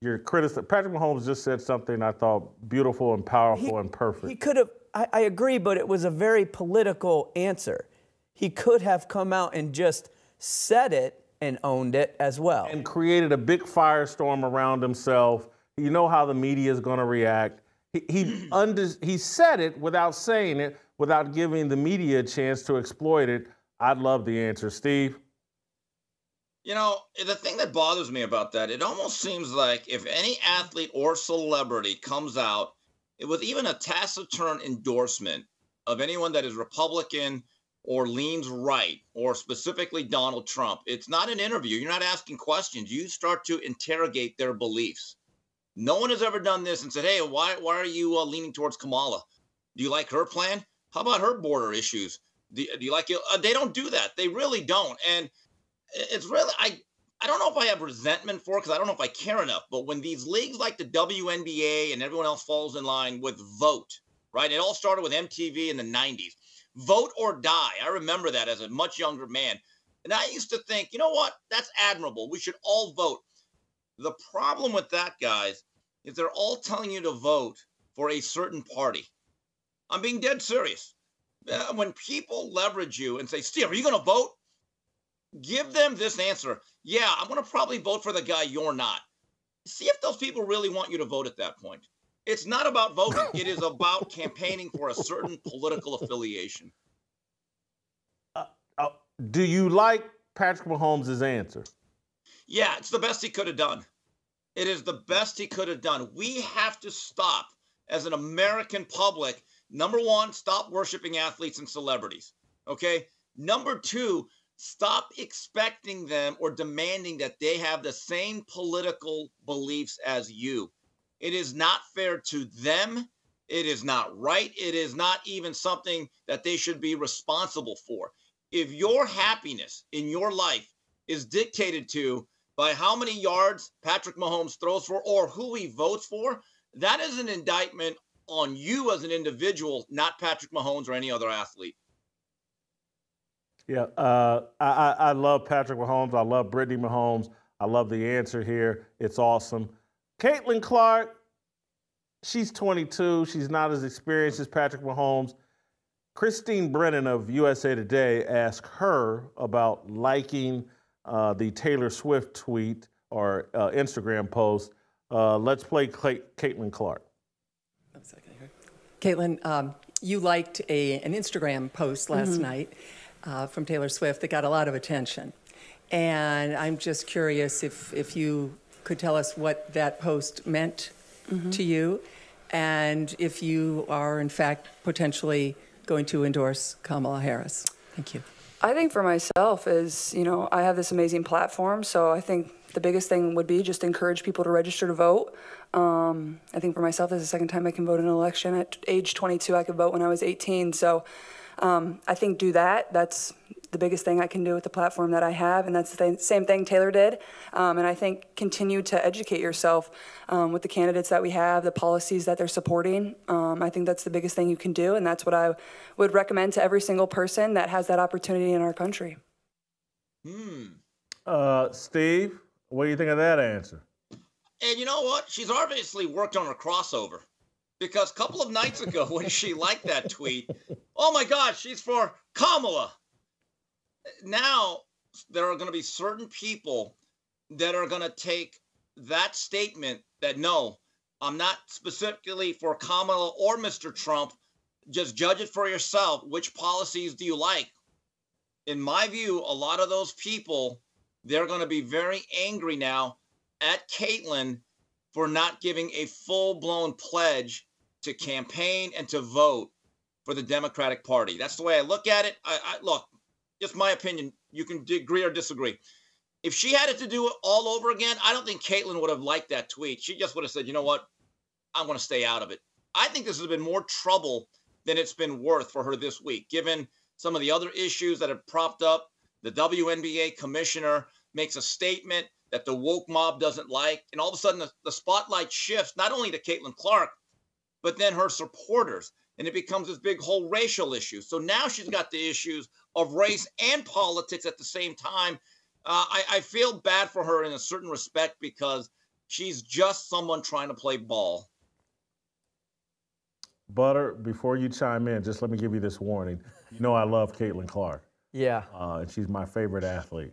Your criticism. Patrick Mahomes just said something I thought beautiful and powerful and perfect. He could have. I agree, but it was a very political answer. He could have come out and just said it and owned it as well. And created a big firestorm around himself. You know how the media is going to react. He said it without saying it, without giving the media a chance to exploit it. I'd love the answer. Steve? You know, the thing that bothers me about that, it almost seems like if any athlete or celebrity comes out with even a taciturn endorsement of anyone that is Republican or leans right, or specifically Donald Trump, it's not an interview. You're not asking questions. You start to interrogate their beliefs. No one has ever done this and said, hey, why are you leaning towards Kamala? Do you like her plan? How about her border issues? Do you like it? They don't do that. They really don't. And it's really, I don't know if I have resentment for it because I don't know if I care enough. But when these leagues like the WNBA and everyone else falls in line with vote, right? It all started with MTV in the 90s. Vote or die. I remember that as a much younger man. And I used to think, you know what? That's admirable. We should all vote. The problem with that, guys, is they're all telling you to vote for a certain party. I'm being dead serious. When people leverage you and say, Steve, are you going to vote? Give them this answer. Yeah, I'm going to probably vote for the guy you're not. See if those people really want you to vote at that point. It's not about voting. It is about campaigning for a certain political affiliation. Do you like Patrick Mahomes' answer? Yeah, it's the best he could have done. It is the best he could have done. We have to stop, as an American public, number one, stop worshiping athletes and celebrities, okay? Number two, stop expecting them or demanding that they have the same political beliefs as you. It is not fair to them. It is not right. It is not even something that they should be responsible for. If your happiness in your life is dictated to by how many yards Patrick Mahomes throws for or who he votes for, that is an indictment on you as an individual, not Patrick Mahomes or any other athlete. Yeah, I love Patrick Mahomes. I love Brittany Mahomes. I love the answer here. It's awesome. Caitlin Clark, she's 22. She's not as experienced as Patrick Mahomes. Christine Brennan of USA Today asked her about liking the Taylor Swift tweet or Instagram post. Let's play Caitlin Clark. Caitlin, you liked an Instagram post last night from Taylor Swift that got a lot of attention. And I'm just curious if you could tell us what that post meant to you and if you are, in fact, potentially going to endorse Kamala Harris. Thank you. I think for myself is, I have this amazing platform, so I think the biggest thing would be just encourage people to register to vote. I think for myself, this is the second time I can vote in an election. At age 22, I could vote when I was 18. So I think do that. That's the biggest thing I can do with the platform that I have, and that's the same thing Taylor did. And I think continue to educate yourself with the candidates that we have, the policies that they're supporting. I think that's the biggest thing you can do, and that's what I would recommend to every single person that has that opportunity in our country. Steve, what do you think of that answer? And you know what? She's obviously worked on her crossover. Because a couple of nights ago when she liked that tweet, oh my God, she's for Kamala. Now, there are going to be certain people that are going to take that statement that, no, I'm not specifically for Kamala or Mr. Trump. just judge it for yourself. Which policies do you like? In my view, a lot of those people, they're going to be very angry now at Caitlyn for not giving a full-blown pledge to campaign and to vote for the Democratic Party. That's the way I look at it. Look, just my opinion. You can agree or disagree. If she had it to do it all over again, I don't think Caitlyn would have liked that tweet. She just would have said, you know what? I'm going to stay out of it. I think this has been more trouble than it's been worth for her this week, given some of the other issues that have propped up. The WNBA commissioner makes a statement that the woke mob doesn't like, and all of a sudden the spotlight shifts not only to Caitlin Clark, but then her supporters, and it becomes this big whole racial issue. So now she's got the issues of race and politics at the same time. I feel bad for her in a certain respect because she's just someone trying to play ball. Butter, before you chime in, just let me give you this warning. You know I love Caitlin Clark. Yeah. And she's my favorite athlete.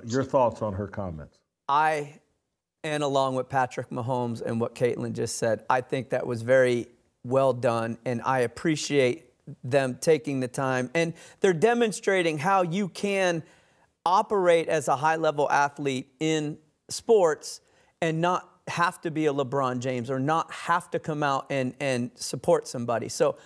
Your thoughts on her comments? And along with Patrick Mahomes and what Caitlin just said, I think that was very well done, and I appreciate them taking the time. And they're demonstrating how you can operate as a high-level athlete in sports and not have to be a LeBron James or not have to come out and support somebody. So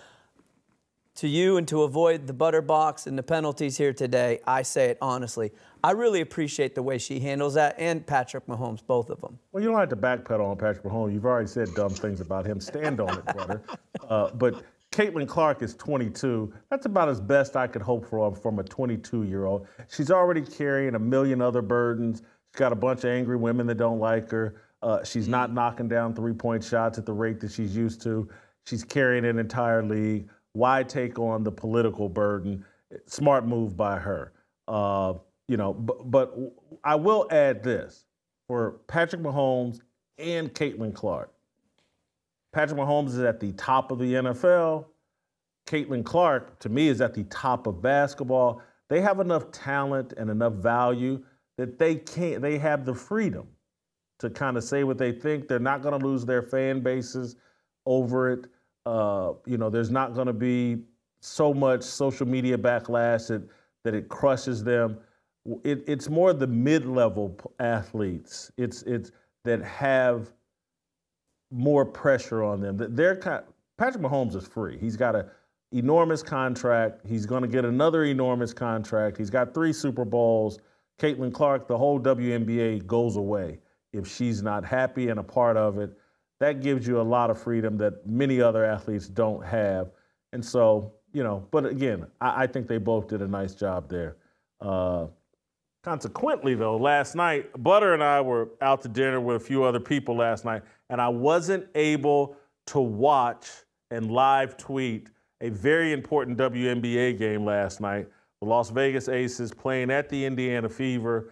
to you, and to avoid the butter box and the penalties here today, I say it honestly. I really appreciate the way she handles that, and Patrick Mahomes, both of them. Well, you don't have to backpedal on Patrick Mahomes. You've already said dumb things about him. Stand on it, brother. But Caitlin Clark is 22. That's about as best I could hope for from a 22-year-old. She's already carrying a million other burdens. She's got a bunch of angry women that don't like her. She's not knocking down three-point shots at the rate that she's used to. She's carrying an entire league. Why take on the political burden? Smart move by her. But I will add this for Patrick Mahomes and Caitlin Clark. Patrick Mahomes is at the top of the NFL. Caitlin Clark, to me, is at the top of basketball. They have enough talent and enough value that they have the freedom to kind of say what they think. They're not going to lose their fan bases over it. There's not going to be so much social media backlash that it crushes them. It's more the mid-level athletes. It's that have more pressure on them. Patrick Mahomes is free. He's got an enormous contract. He's going to get another enormous contract. He's got 3 Super Bowls. Caitlin Clark, the whole WNBA goes away if she's not happy and a part of it. That gives you a lot of freedom that many other athletes don't have. And so, but again, I think they both did a nice job there. Consequently, though, last night, Butter and I were out to dinner with a few other people last night, and I wasn't able to watch and live tweet a very important WNBA game last night. The Las Vegas Aces playing at the Indiana Fever.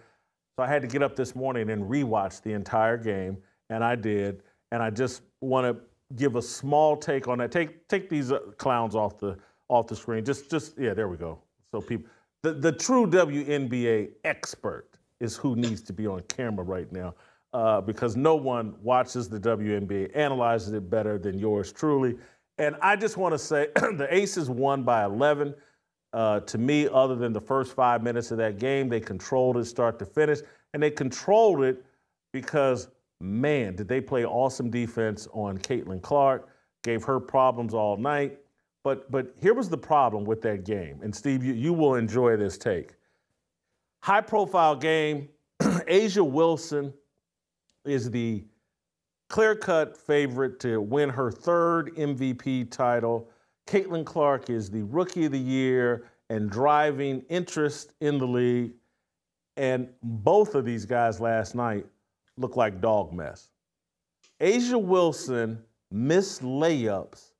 So I had to get up this morning and rewatch the entire game, and I did. And I just want to give a small take on that. Take these clowns off the screen. Yeah, there we go. So people, the true WNBA expert is who needs to be on camera right now, because no one watches the WNBA, analyzes it better than yours truly. And I just want to say the Aces won by 11. To me, other than the first 5 minutes of that game, they controlled it start to finish, and they controlled it because, man, did they play awesome defense on Caitlin Clark, gave her problems all night. But here was the problem with that game, and Steve, you will enjoy this take. High-profile game. A'ja Wilson is the clear-cut favorite to win her 3rd MVP title. Caitlin Clark is the Rookie of the Year and driving interest in the league. And both of these guys last night looked like dog mess. A'ja Wilson missed layups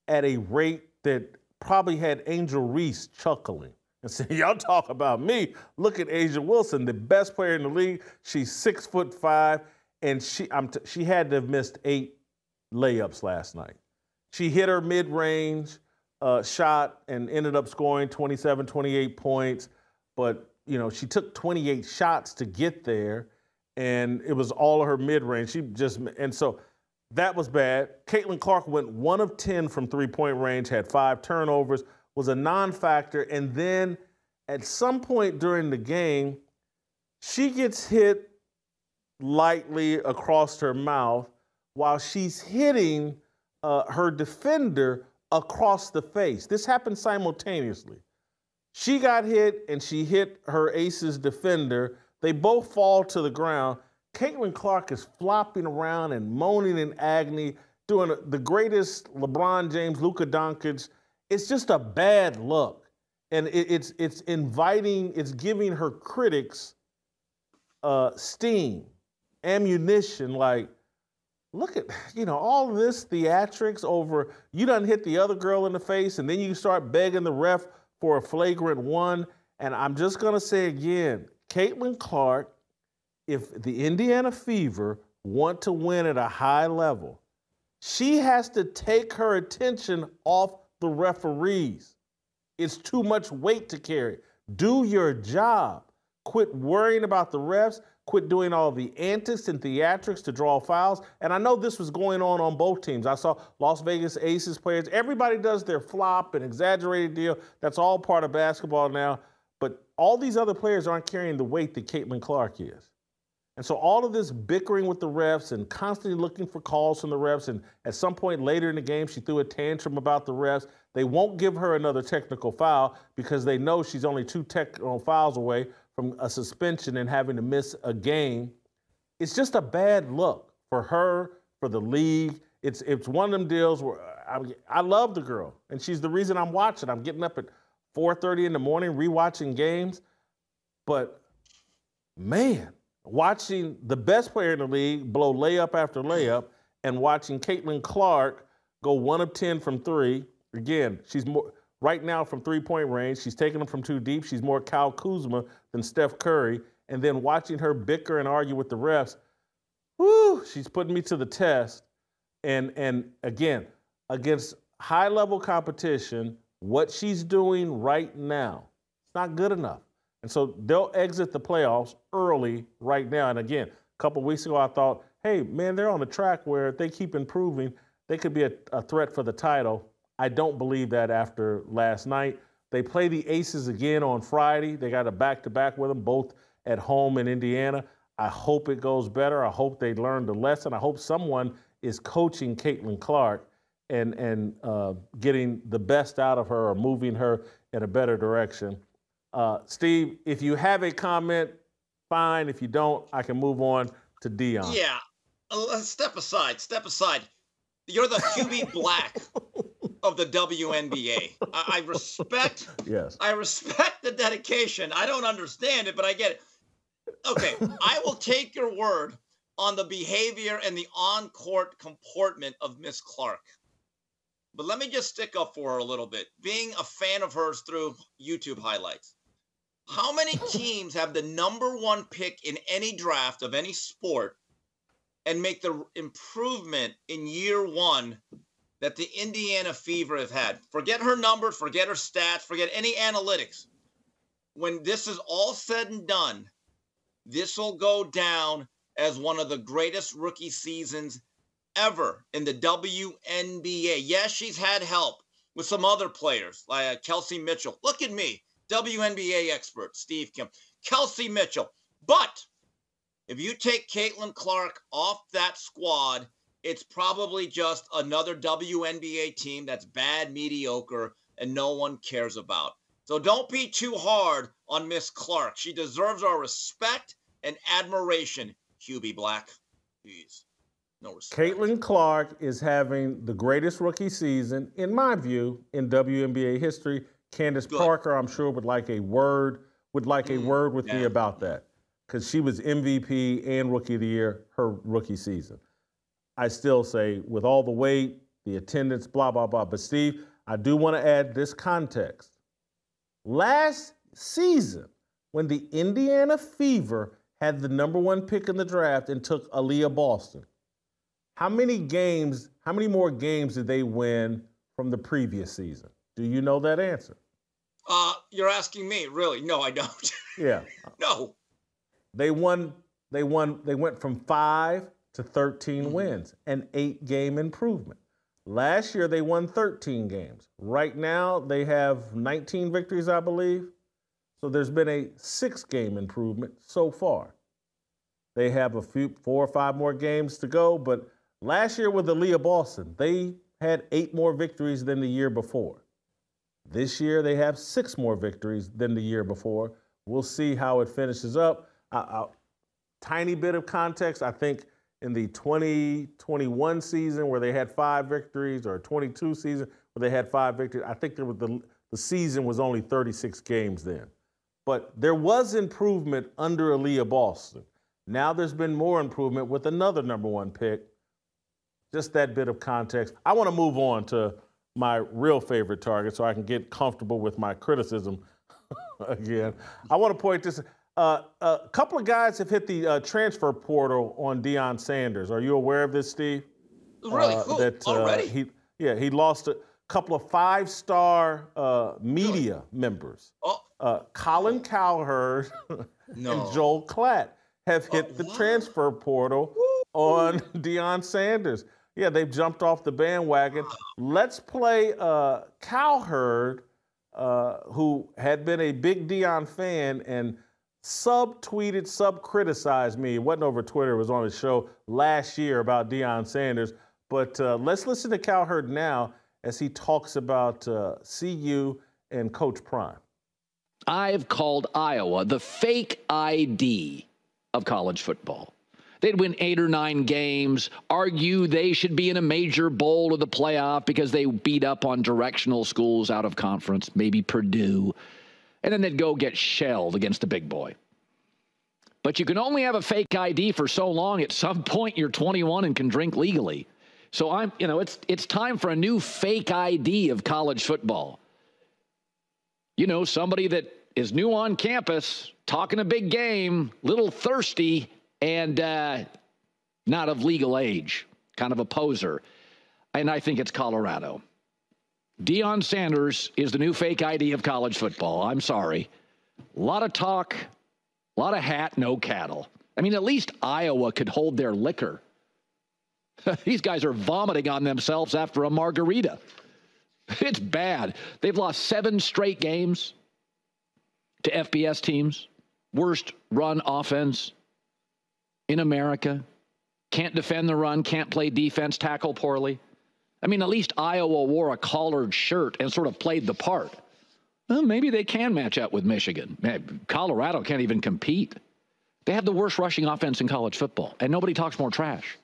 at a rate that probably had Angel Reese chuckling and saying, y'all talk about me. Look at A'ja Wilson, the best player in the league. She's 6'5", and she had to have missed 8 layups last night. She hit her mid-range shot and ended up scoring 27, 28 points. But, she took 28 shots to get there, and it was all of her mid-range. And so That was bad. Caitlin Clark went 1 of 10 from three-point range, had 5 turnovers, was a non-factor, and then at some point during the game, she gets hit lightly across her mouth while she's hitting her defender across the face. This happened simultaneously. She got hit and she hit her Aces defender. They both fall to the ground. Caitlin Clark is flopping around and moaning in agony, doing the greatest LeBron James, Luka Doncic. It's just a bad look. And it's inviting, it's giving her critics steam, ammunition, like, look at, all this theatrics over, you done hit the other girl in the face, and then you start begging the ref for a flagrant one. And I'm just going to say again, Caitlin Clark, if the Indiana Fever want to win at a high level, she has to take her attention off the referees. It's too much weight to carry. Do your job. Quit worrying about the refs. Quit doing all the antics and theatrics to draw fouls. And I know this was going on both teams. I saw Las Vegas Aces players. Everybody does their flop and exaggerated deal. That's all part of basketball now. But all these other players aren't carrying the weight that Caitlin Clark is. And so all of this bickering with the refs and constantly looking for calls from the refs, and at some point later in the game, she threw a tantrum about the refs. They won't give her another technical foul because they know she's only 2 technical fouls away from a suspension and having to miss a game. It's just a bad look for her, for the league. It's one of them deals where I love the girl, and she's the reason I'm watching. I'm getting up at 4:30 in the morning rewatching games. But, man, watching the best player in the league blow layup after layup and watching Caitlin Clark go 1 of 10 from 3. Again, she's more right now from three-point range. She's taking them from 2 deep. She's more Kyle Kuzma than Steph Curry. And then watching her bicker and argue with the refs, whoo, she's putting me to the test. And again, against high-level competition, what she's doing right now, it's not good enough. And so they'll exit the playoffs early right now. And again, a couple of weeks ago, I thought, hey, man, they're on a track where if they keep improving, they could be a threat for the title. I don't believe that after last night. They play the Aces again on Friday. They got a back-to-back with them, both at home in Indiana. I hope it goes better. I hope they learned a lesson. I hope someone is coaching Caitlin Clark and getting the best out of her or moving her in a better direction. Steve, if you have a comment, fine. If you don't, I can move on to Dion. Yeah, step aside. You're the QB Black of the WNBA. I respect. Yes. I respect the dedication. I don't understand it, but I get it. Okay, I will take your word on the behavior and the on-court comportment of Miss Clark. But let me just stick up for her a little bit. Being a fan of hers through YouTube highlights. How many teams have the #1 pick in any draft of any sport and make the improvement in year 1 that the Indiana Fever have had? Forget her numbers, forget her stats, forget any analytics. When this is all said and done, this will go down as one of the greatest rookie seasons ever in the WNBA. Yes, she's had help with some other players like Kelsey Mitchell. Look at me, WNBA expert, Steve Kim. Kelsey Mitchell. But if you take Caitlin Clark off that squad, it's probably just another WNBA team that's bad, mediocre, and no one cares about. So don't be too hard on Miss Clark. She deserves our respect and admiration, Hubie Black. Jeez. No respect. Caitlin Clark is having the greatest rookie season, in my view, in WNBA history. Candace Parker, I'm sure, would like a word with me about that, because she was MVP and Rookie of the Year her rookie season. I still say, with all the weight, the attendance, blah, blah, blah. But, Steve, I do want to add this context. Last season, when the Indiana Fever had the #1 pick in the draft and took Aaliyah Boston, how many more games did they win from the previous season? Do you know that answer? You're asking me, really? No, I don't. Yeah. No. They went from 5 to 13 wins, an 8-game improvement. Last year, they won 13 games. Right now, they have 19 victories, I believe. So there's been a 6-game improvement so far. They have 4 or 5 more games to go, but last year with Aaliyah Boston, they had 8 more victories than the year before. This year, they have 6 more victories than the year before. We'll see how it finishes up. Tiny bit of context, I think in the 2021 season where they had 5 victories, or 22 season where they had 5 victories, I think the season was only 36 games then. But there was improvement under Aaliyah Boston. Now there's been more improvement with another number 1 pick. Just that bit of context. I want to move on to my real favorite target so I can get comfortable with my criticism again. I want to point this. A couple of guys have hit the transfer portal on Deion Sanders. Are you aware of this, Steve? Really? Cool. Already? He lost a couple of 5-star media members. Colin Cowherd and Joel Klatt have hit the transfer portal on Deion Sanders. Yeah, they've jumped off the bandwagon. Let's play Cowherd, who had been a big Deion fan and sub-tweeted, sub-criticized me. It wasn't over Twitter. It was on a show last year about Deion Sanders. But let's listen to Cowherd now as he talks about CU and Coach Prime. I've called Iowa the fake ID of college football. They'd win 8 or 9 games, argue they should be in a major bowl or the playoff because they beat up on directional schools out of conference, maybe Purdue, and then they'd go get shelled against the big boy. But you can only have a fake ID for so long. At some point, you're 21 and can drink legally. So it's time for a new fake ID of college football. You know, somebody that is new on campus, talking a big game, little thirsty, and not of legal age, kind of a poser. And I think it's Colorado. Deion Sanders is the new fake ID of college football. I'm sorry. A lot of talk, a lot of hat, no cattle. I mean, at least Iowa could hold their liquor. These guys are vomiting on themselves after a margarita. It's bad. They've lost 7 straight games to FBS teams. Worst run offense in America. Can't defend the run, can't play defense, tackle poorly. I mean, at least Iowa wore a collared shirt and sort of played the part. Well, maybe they can match up with Michigan. Man, Colorado can't even compete. They have the worst rushing offense in college football, and nobody talks more trash.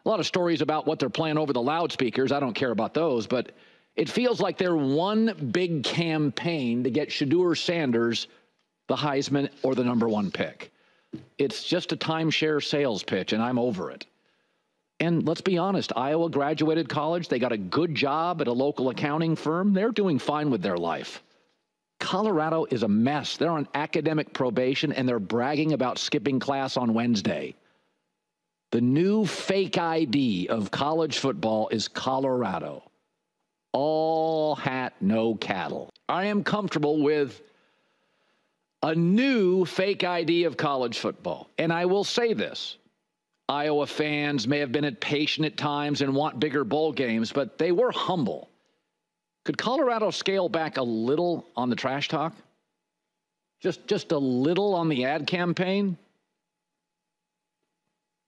A lot of stories about what they're playing over the loudspeakers. I don't care about those, but it feels like they're one big campaign to get Shedeur Sanders the Heisman or the number 1 pick. It's just a timeshare sales pitch, and I'm over it. And let's be honest, Iowa graduated college. They got a good job at a local accounting firm. They're doing fine with their life. Colorado is a mess. They're on academic probation, and they're bragging about skipping class on Wednesday. The new fake ID of college football is Colorado. All hat, no cattle. I am comfortable with a new fake ID of college football. And I will say this. Iowa fans may have been impatient at times and want bigger bowl games, but they were humble. Could Colorado scale back a little on the trash talk? Just a little on the ad campaign?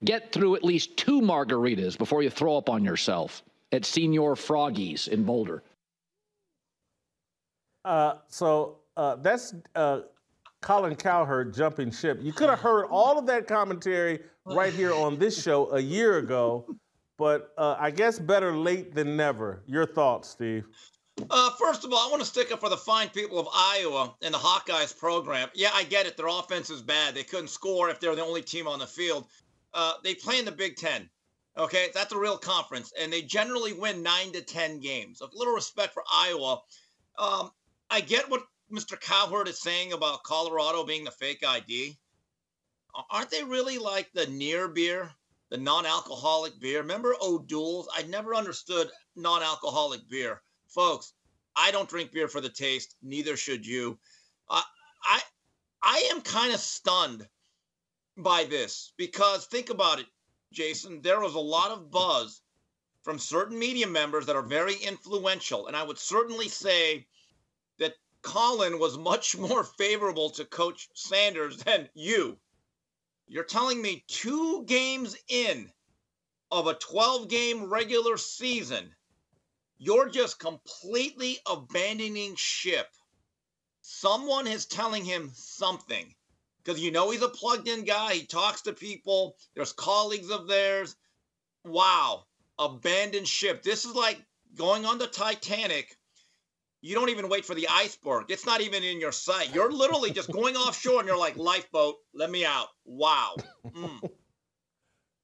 Get through at least 2 margaritas before you throw up on yourself at Senior Froggies in Boulder. That's Colin Cowherd jumping ship. You could have heard all of that commentary right here on this show a year ago, but I guess better late than never. Your thoughts, Steve? First of all, I want to stick up for the fine people of Iowa and the Hawkeyes program. Yeah, I get it. Their offense is bad. They couldn't score if they were the only team on the field. They play in the Big Ten. Okay, that's a real conference, and they generally win 9 to 10 games. A little respect for Iowa. I get what Mr. Cowherd is saying about Colorado being the fake ID. Aren't they really like the near beer, the non-alcoholic beer? Remember O'Doul's? I never understood non-alcoholic beer. Folks, I don't drink beer for the taste. Neither should you. I am kind of stunned by this because think about it. Jason, there was a lot of buzz from certain media members that are very influential. And I would certainly say that Colin was much more favorable to Coach Sanders than you. You're telling me 2 games in of a 12-game regular season, you're just completely abandoning ship. Someone is telling him something. Because you know he's a plugged-in guy. He talks to people. There's colleagues of theirs. Wow. Abandon ship. This is like going on the Titanic. You don't even wait for the iceberg. It's not even in your sight. You're literally just going offshore, and you're like, lifeboat, let me out. Wow.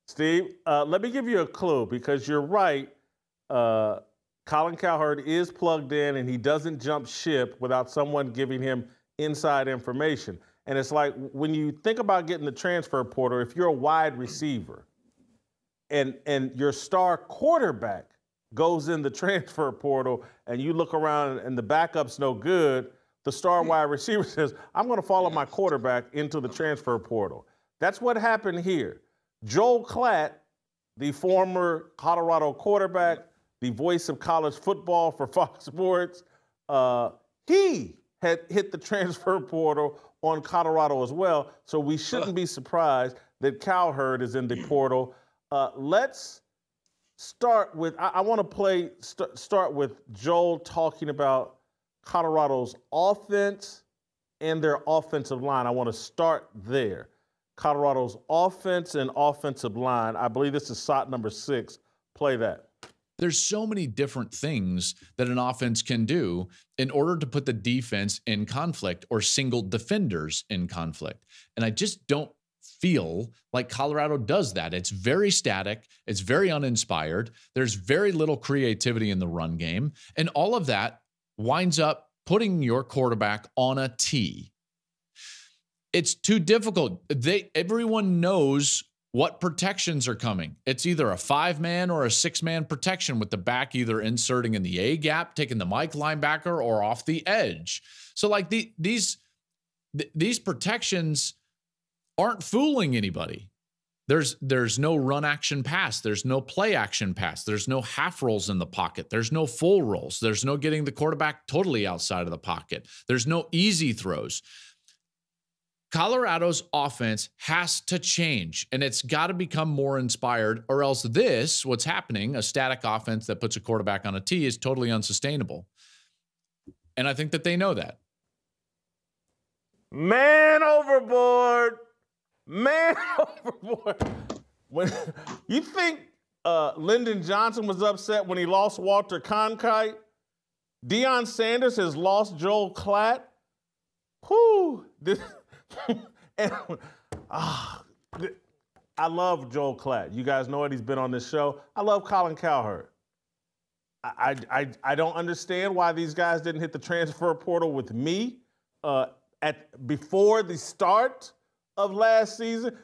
Steve, let me give you a clue, because you're right. Colin Cowherd is plugged in, and he doesn't jump ship without someone giving him inside information. And it's like when you think about getting the transfer portal, if you're a wide receiver and your star quarterback goes in the transfer portal and you look around and the backup's no good, the star wide receiver says, I'm going to follow my quarterback into the transfer portal. That's what happened here. Joel Klatt, the former Colorado quarterback, the voice of college football for Fox Sports, he had hit the transfer portal on Colorado as well, so we shouldn't be surprised that Cowherd is in the portal. Let's start with, I want to start with Joel talking about Colorado's offense and their offensive line. I want to start there. Colorado's offense and offensive line. I believe this is shot number 6. Play that. There's so many different things that an offense can do in order to put the defense in conflict or single defenders in conflict. And I just don't feel like Colorado does that. It's very static. It's very uninspired. There's very little creativity in the run game. And all of that winds up putting your quarterback on a tee. It's too difficult. Everyone knows what protections are coming. It's either a 5-man or a 6-man protection with the back either inserting in the A gap, taking the Mike linebacker, or off the edge. So like these protections aren't fooling anybody. There's no run action pass. There's no play action pass. There's no half rolls in the pocket. There's no full rolls. There's no getting the quarterback totally outside of the pocket. There's no easy throws. Colorado's offense has to change, and it's got to become more inspired, or else what's happening, a static offense that puts a quarterback on a tee, is totally unsustainable. And I think that they know that. Man overboard. Man overboard. When you think Lyndon Johnson was upset when he lost Walter Cronkite, Deion Sanders has lost Joel Klatt. Whew. And, I love Joel Klatt. You guys know it. He's been on this show. I love Colin Cowherd. I don't understand why these guys didn't hit the transfer portal with me before the start of last season.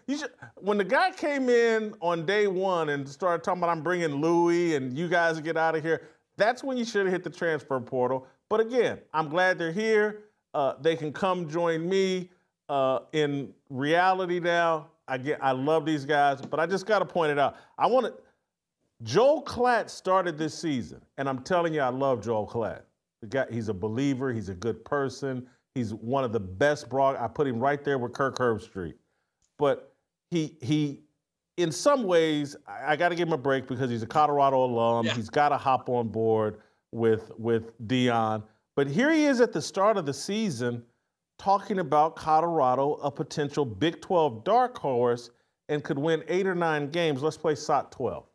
When the guy came in on day one and started talking about I'm bringing Louis and you guys get out of here, that's when you should have hit the transfer portal. But again, I'm glad they're here. They can come join me. In reality now, I love these guys, but I just got to point it out. Joel Klatt started this season, and I'm telling you, I love Joel Klatt. The guy, he's a believer. He's a good person. He's one of the best I put him right there with Kirk Herbstreit. But he in some ways, I got to give him a break because he's a Colorado alum. Yeah. He's got to hop on board with Deion. But here he is at the start of the season, talking about Colorado, a potential Big 12 dark horse, and could win 8 or 9 games. Let's play SOT 12.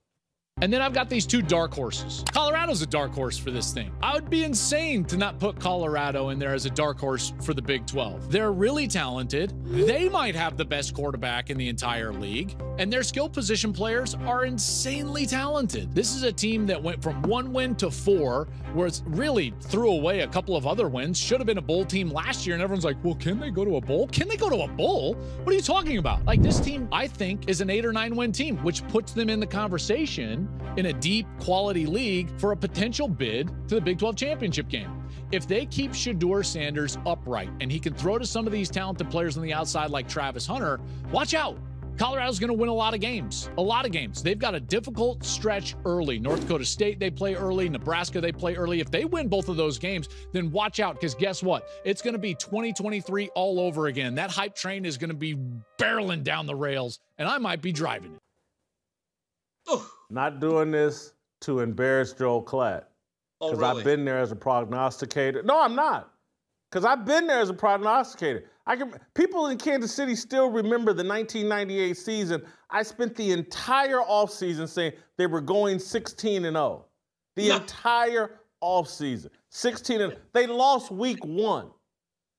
And then I've got these 2 dark horses. Colorado's a dark horse for this thing. I would be insane to not put Colorado in there as a dark horse for the Big 12. They're really talented. They might have the best quarterback in the entire league, and their skill position players are insanely talented. This is a team that went from 1 win to 4, where it's really threw away a couple of other wins. Should have been a bowl team last year, and everyone's like, well, can they go to a bowl? Can they go to a bowl? What are you talking about? Like, this team, I think, is an 8 or 9 win team, which puts them in the conversation in a deep quality league for a potential bid to the Big 12 championship game. If they keep Shedeur Sanders upright and he can throw to some of these talented players on the outside like Travis Hunter, watch out. Colorado's going to win a lot of games. A lot of games. They've got a difficult stretch early. North Dakota State, they play early. Nebraska, they play early. If they win both of those games, then watch out, because guess what? It's going to be 2023 all over again. That hype train is going to be barreling down the rails, and I might be driving it. Not doing this to embarrass Joel Klatt. Oh, Because really? I've been there as a prognosticator. No, I'm not. Because I've been there as a prognosticator. People in Kansas City still remember the 1998 season. I spent the entire offseason saying they were going 16-0. The entire offseason. 16-0. They lost week 1.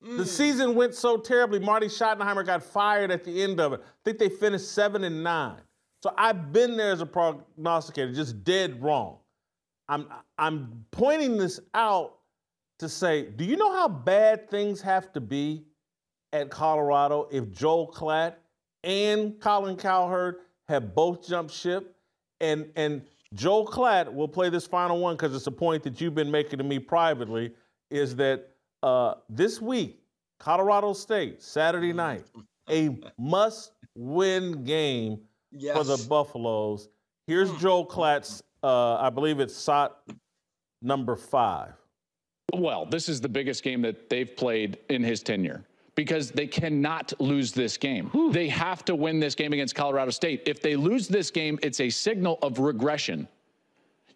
The season went so terribly, Marty Schottenheimer got fired at the end of it. I think they finished 7-9. So I've been there as a prognosticator, just dead wrong. I'm pointing this out to say, do you know how bad things have to be at Colorado if Joel Klatt and Colin Cowherd have both jumped ship? And Joel Klatt will play this final one because it's a point that you've been making to me privately, is that this week, Colorado State, Saturday night, a must-win game for the Buffaloes. Here's Joel Klatt's, I believe it's SOT number 5. Well, this is the biggest game that they've played in his tenure, because they cannot lose this game. They have to win this game against Colorado State. If they lose this game, it's a signal of regression.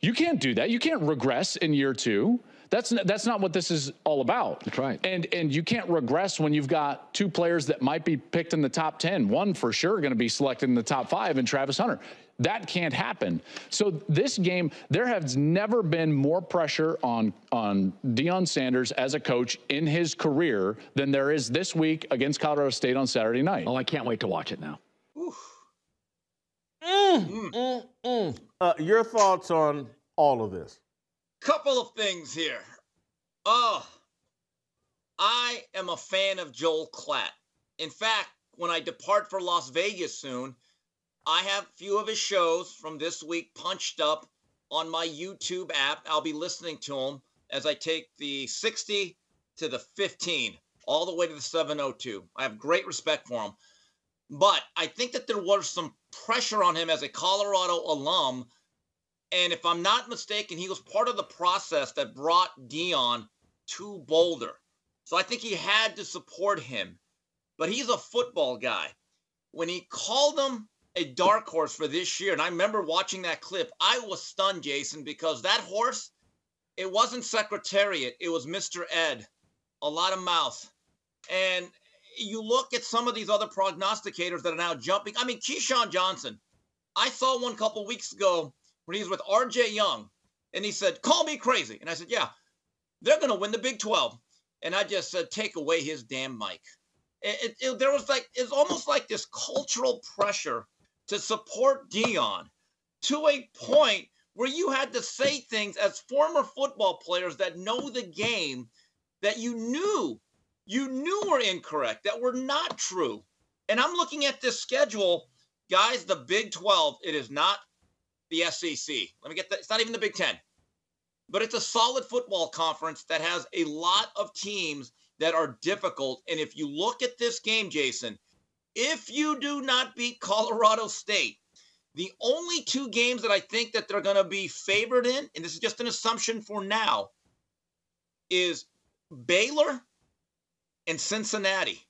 You can't do that. You can't regress in year 2. That's not what this is all about. That's right. And you can't regress when you've got 2 players that might be picked in the top 10. One for sure going to be selected in the top 5, and Travis Hunter. That can't happen. So this game, there has never been more pressure on Deion Sanders as a coach in his career than there is this week against Colorado State on Saturday night. Oh, I can't wait to watch it now. Your thoughts on all of this? Couple of things here. I am a fan of Joel Klatt. In fact, when I depart for Las Vegas soon, I have a few of his shows from this week punched up on my YouTube app. I'll be listening to him as I take the 60 to the 15, all the way to the 702. I have great respect for him. But I think that there was some pressure on him as a Colorado alum. And if I'm not mistaken, he was part of the process that brought Deion to Boulder. So I think he had to support him. But he's a football guy. When he called him a dark horse for this year, and I remember watching that clip, I was stunned, Jason, because that horse, it wasn't Secretariat, it was Mr. Ed. A lot of mouth. And you look at some of these other prognosticators that are now jumping. I mean, Keyshawn Johnson. I saw one couple weeks ago when he was with R.J. Young, and he said, call me crazy. And I said, yeah, they're going to win the Big 12. And I just said, take away his damn mic. There was it's almost like this cultural pressure to support Deion to a point where you had to say things as former football players that know the game that you knew were incorrect, that were not true. And I'm looking at this schedule, guys, the Big 12, it is not the SEC. Let me get that. It's not even the Big 10. But it's a solid football conference that has a lot of teams that are difficult. And if you look at this game, Jason, if you do not beat Colorado State, the only 2 games that I think that they're going to be favored in, and this is just an assumption for now, is Baylor and Cincinnati.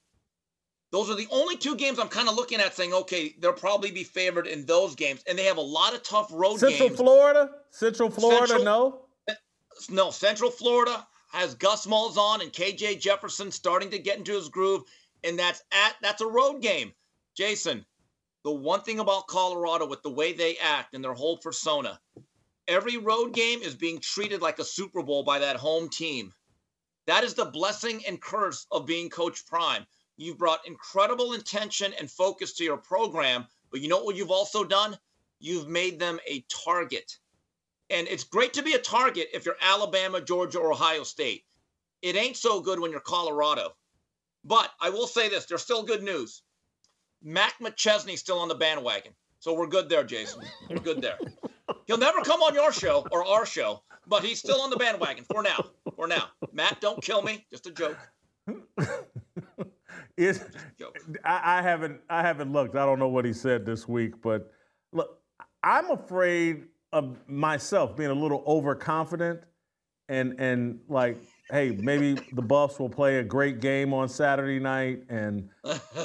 Those are the only 2 games I'm kind of looking at saying, okay, they'll probably be favored in those games. And they have a lot of tough road games. Central Florida, no? No, Central Florida has Gus Malzahn and KJ Jefferson starting to get into his groove. And that's a road game. Jason, the one thing about Colorado with the way they act and their whole persona, every road game is being treated like a Super Bowl by that home team. That is the blessing and curse of being Coach Prime. You've brought incredible intention and focus to your program, but you know what you've also done? You've made them a target. And it's great to be a target if you're Alabama, Georgia, or Ohio State. It ain't so good when you're Colorado. But I will say this, there's still good news. Mac McChesney's still on the bandwagon. So we're good there, Jason. We're good there. He'll never come on your show or our show, but he's still on the bandwagon for now. For now. Matt, don't kill me. Just a joke. I haven't looked. I don't know what he said this week, but look, I'm afraid of myself being a little overconfident and like, hey, maybe the Buffs will play a great game on Saturday night and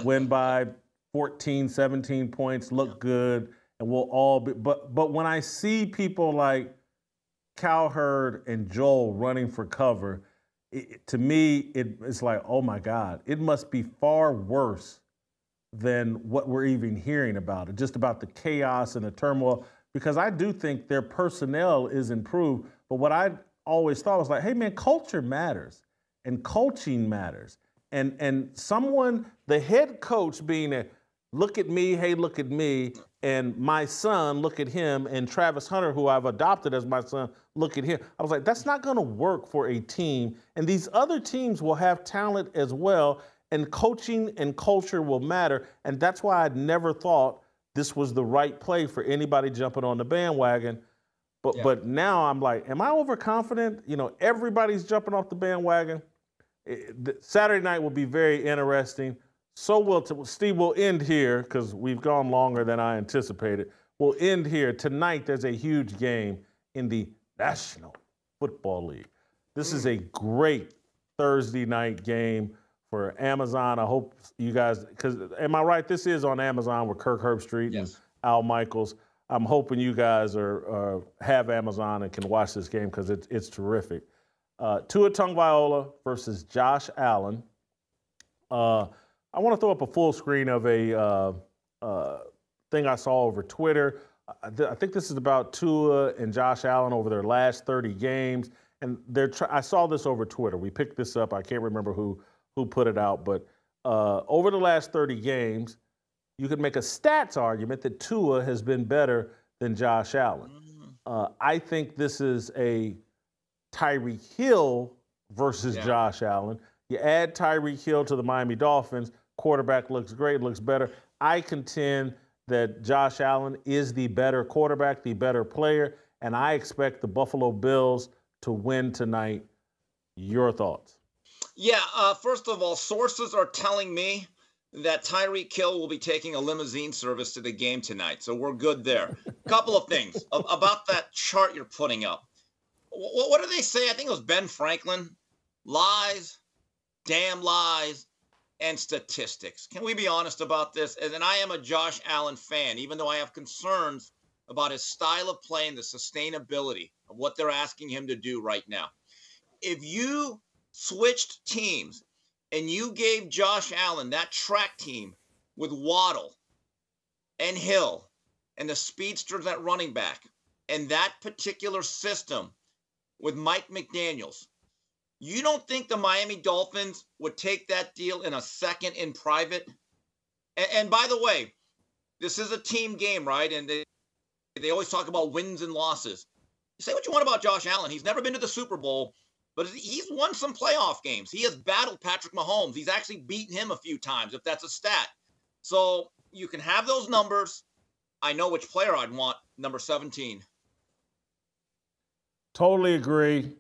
win by 14, 17 points, look good, and we'll all be. But when I see people like Cowherd and Joel running for cover, to me, it's like, oh my God, it must be far worse than what we're even hearing about it, just about the chaos and the turmoil, because I do think their personnel is improved. But what I always thought was like, hey man, culture matters and coaching matters. And someone, the head coach being a, look at me, hey, look at me, and my son, look at him, and Travis Hunter, who I've adopted as my son, look at him. I was like, that's not gonna work for a team. And these other teams will have talent as well, and coaching and culture will matter. And that's why I'd never thought this was the right play for anybody jumping on the bandwagon. But now I'm like, am I overconfident? You know, everybody's jumping off the bandwagon. Saturday night will be very interesting. So Steve, we'll end here because we've gone longer than I anticipated. We'll end here. Tonight, there's a huge game in the National Football League. This is a great Thursday night game for Amazon. I hope you guys, because am I right? This is on Amazon with Kirk Herbstreit and Al Michaels. I'm hoping you guys have Amazon and can watch this game because it's terrific. Tua Tagovailoa versus Josh Allen. I want to throw up a full screen of a thing I saw over Twitter. I think this is about Tua and Josh Allen over their last 30 games. And I saw this over Twitter. We picked this up. I can't remember who put it out. But over the last 30 games, you could make a stats argument that Tua has been better than Josh Allen. I think this is a Tyreek Hill versus Josh Allen. You add Tyreek Hill to the Miami Dolphins, quarterback looks great, looks better. I contend that Josh Allen is the better quarterback, the better player, and I expect the Buffalo Bills to win tonight. Your thoughts? Yeah, first of all, sources are telling me that Tyreek Hill will be taking a limousine service to the game tonight, so we're good there. Couple of things about that chart you're putting up. What do they say? I think it was Ben Franklin. Lies, damn lies, and statistics. Can we be honest about this? And I am a Josh Allen fan, even though I have concerns about his style of play and the sustainability of what they're asking him to do right now. If you switched teams and you gave Josh Allen that track team with Waddle and Hill and the speedsters at running back and that particular system with Mike McDaniels, you don't think the Miami Dolphins would take that deal in a second in private? And by the way, this is a team game, right? And they always talk about wins and losses. You say what you want about Josh Allen. He's never been to the Super Bowl, but he's won some playoff games. He has battled Patrick Mahomes. He's actually beaten him a few times, if that's a stat. So you can have those numbers. I know which player I'd want, number 17. Totally agree.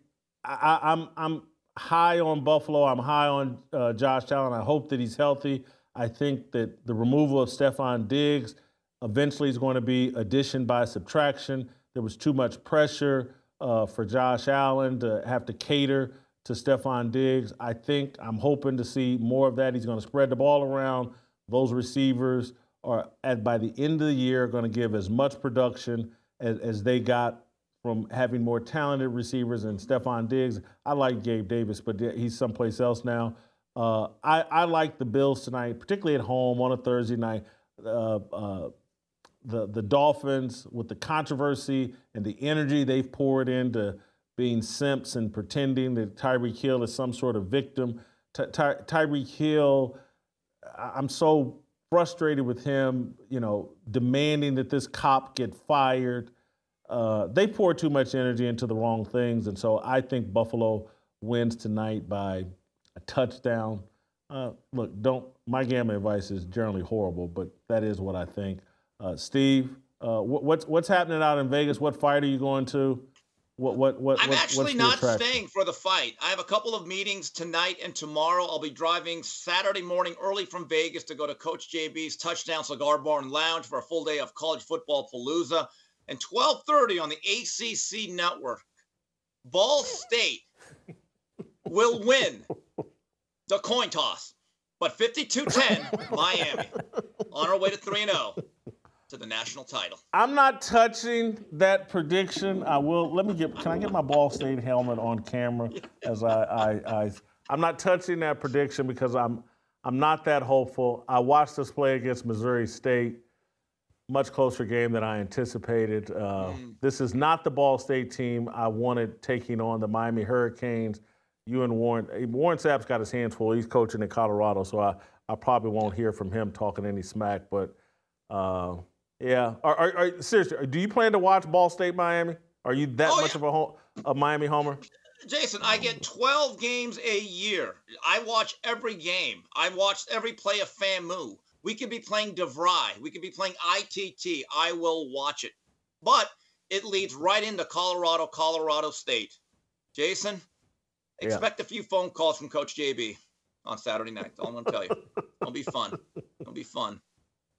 I'm high on Buffalo. I'm high on Josh Allen. I hope that he's healthy. I think that the removal of Stephon Diggs eventually is going to be addition by subtraction. There was too much pressure for Josh Allen to have to cater to Stephon Diggs. I'm hoping to see more of that. He's going to spread the ball around. Those receivers are, by the end of the year, going to give as much production as they got from having more talented receivers than Stephon Diggs. I like Gabe Davis, but he's someplace else now. I like the Bills tonight, particularly at home on a Thursday night. The Dolphins, with the controversy and the energy they've poured into being simps and pretending that Tyreek Hill is some sort of victim. Tyreek Hill, I'm so frustrated with him, demanding that this cop get fired. They pour too much energy into the wrong things, and so I think Buffalo wins tonight by a touchdown. Look, my gambling advice is generally horrible, but that is what I think. Steve, what's happening out in Vegas? What fight are you going to? I'm actually what's the not attraction? staying for the fight. I have a couple of meetings tonight and tomorrow. I'll be driving Saturday morning early from Vegas to go to Coach JB's Touchdown Cigar Bar and Lounge for a full day of college football palooza. And 12:30 on the ACC network, Ball State will win the coin toss. But 52-10, Miami on our way to 3-0 to the national title. I'm not touching that prediction. I will. Can I get my Ball State helmet on camera as I'm not touching that prediction because I'm not that hopeful. I watched us play against Missouri State, much closer game than I anticipated. This is not the Ball State team I wanted taking on the Miami Hurricanes. You and Warren Sapp's got his hands full. He's coaching in Colorado, so I probably won't hear from him talking any smack. But yeah, seriously, do you plan to watch Ball State Miami? Are you that much of a Miami homer? Jason, I get 12 games a year. I watch every game. I watched every play of FAMU. We could be playing DeVry. We could be playing ITT. I will watch it. But it leads right into Colorado State. Jason, expect a few phone calls from Coach JB on Saturday night. That's all I'm going to tell you. It'll be fun. It'll be fun.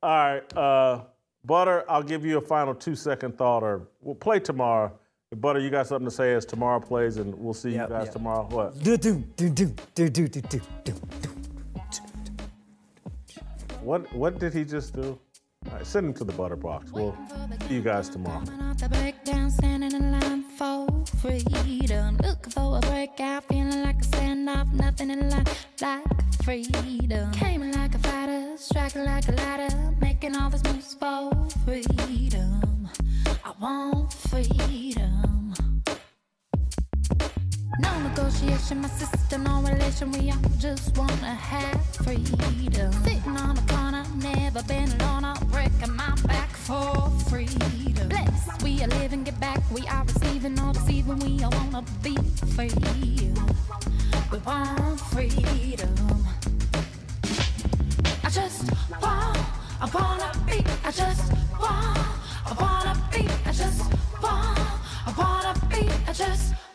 All right. Butter, I'll give you a final 2-second thought, or we'll play tomorrow. Butter, you got something to say as tomorrow plays, and we'll see you guys tomorrow. What? What did he just do? All right, send him to the Butter Box. We'll see you guys tomorrow. For freedom, looking for a breakout, feeling like a standoff, nothing in life like freedom. Came in like a fighter, striking like a ladder, making all these moves for freedom. I want freedom. No negotiation, my sister, no relation. We all just wanna have freedom. Sitting on the corner, never been alone. I'm breaking my back for freedom. Blessed, we are living, get back. We are receiving, no deceiving. We all wanna be free. We want freedom. I wanna be. I wanna be. I wanna be.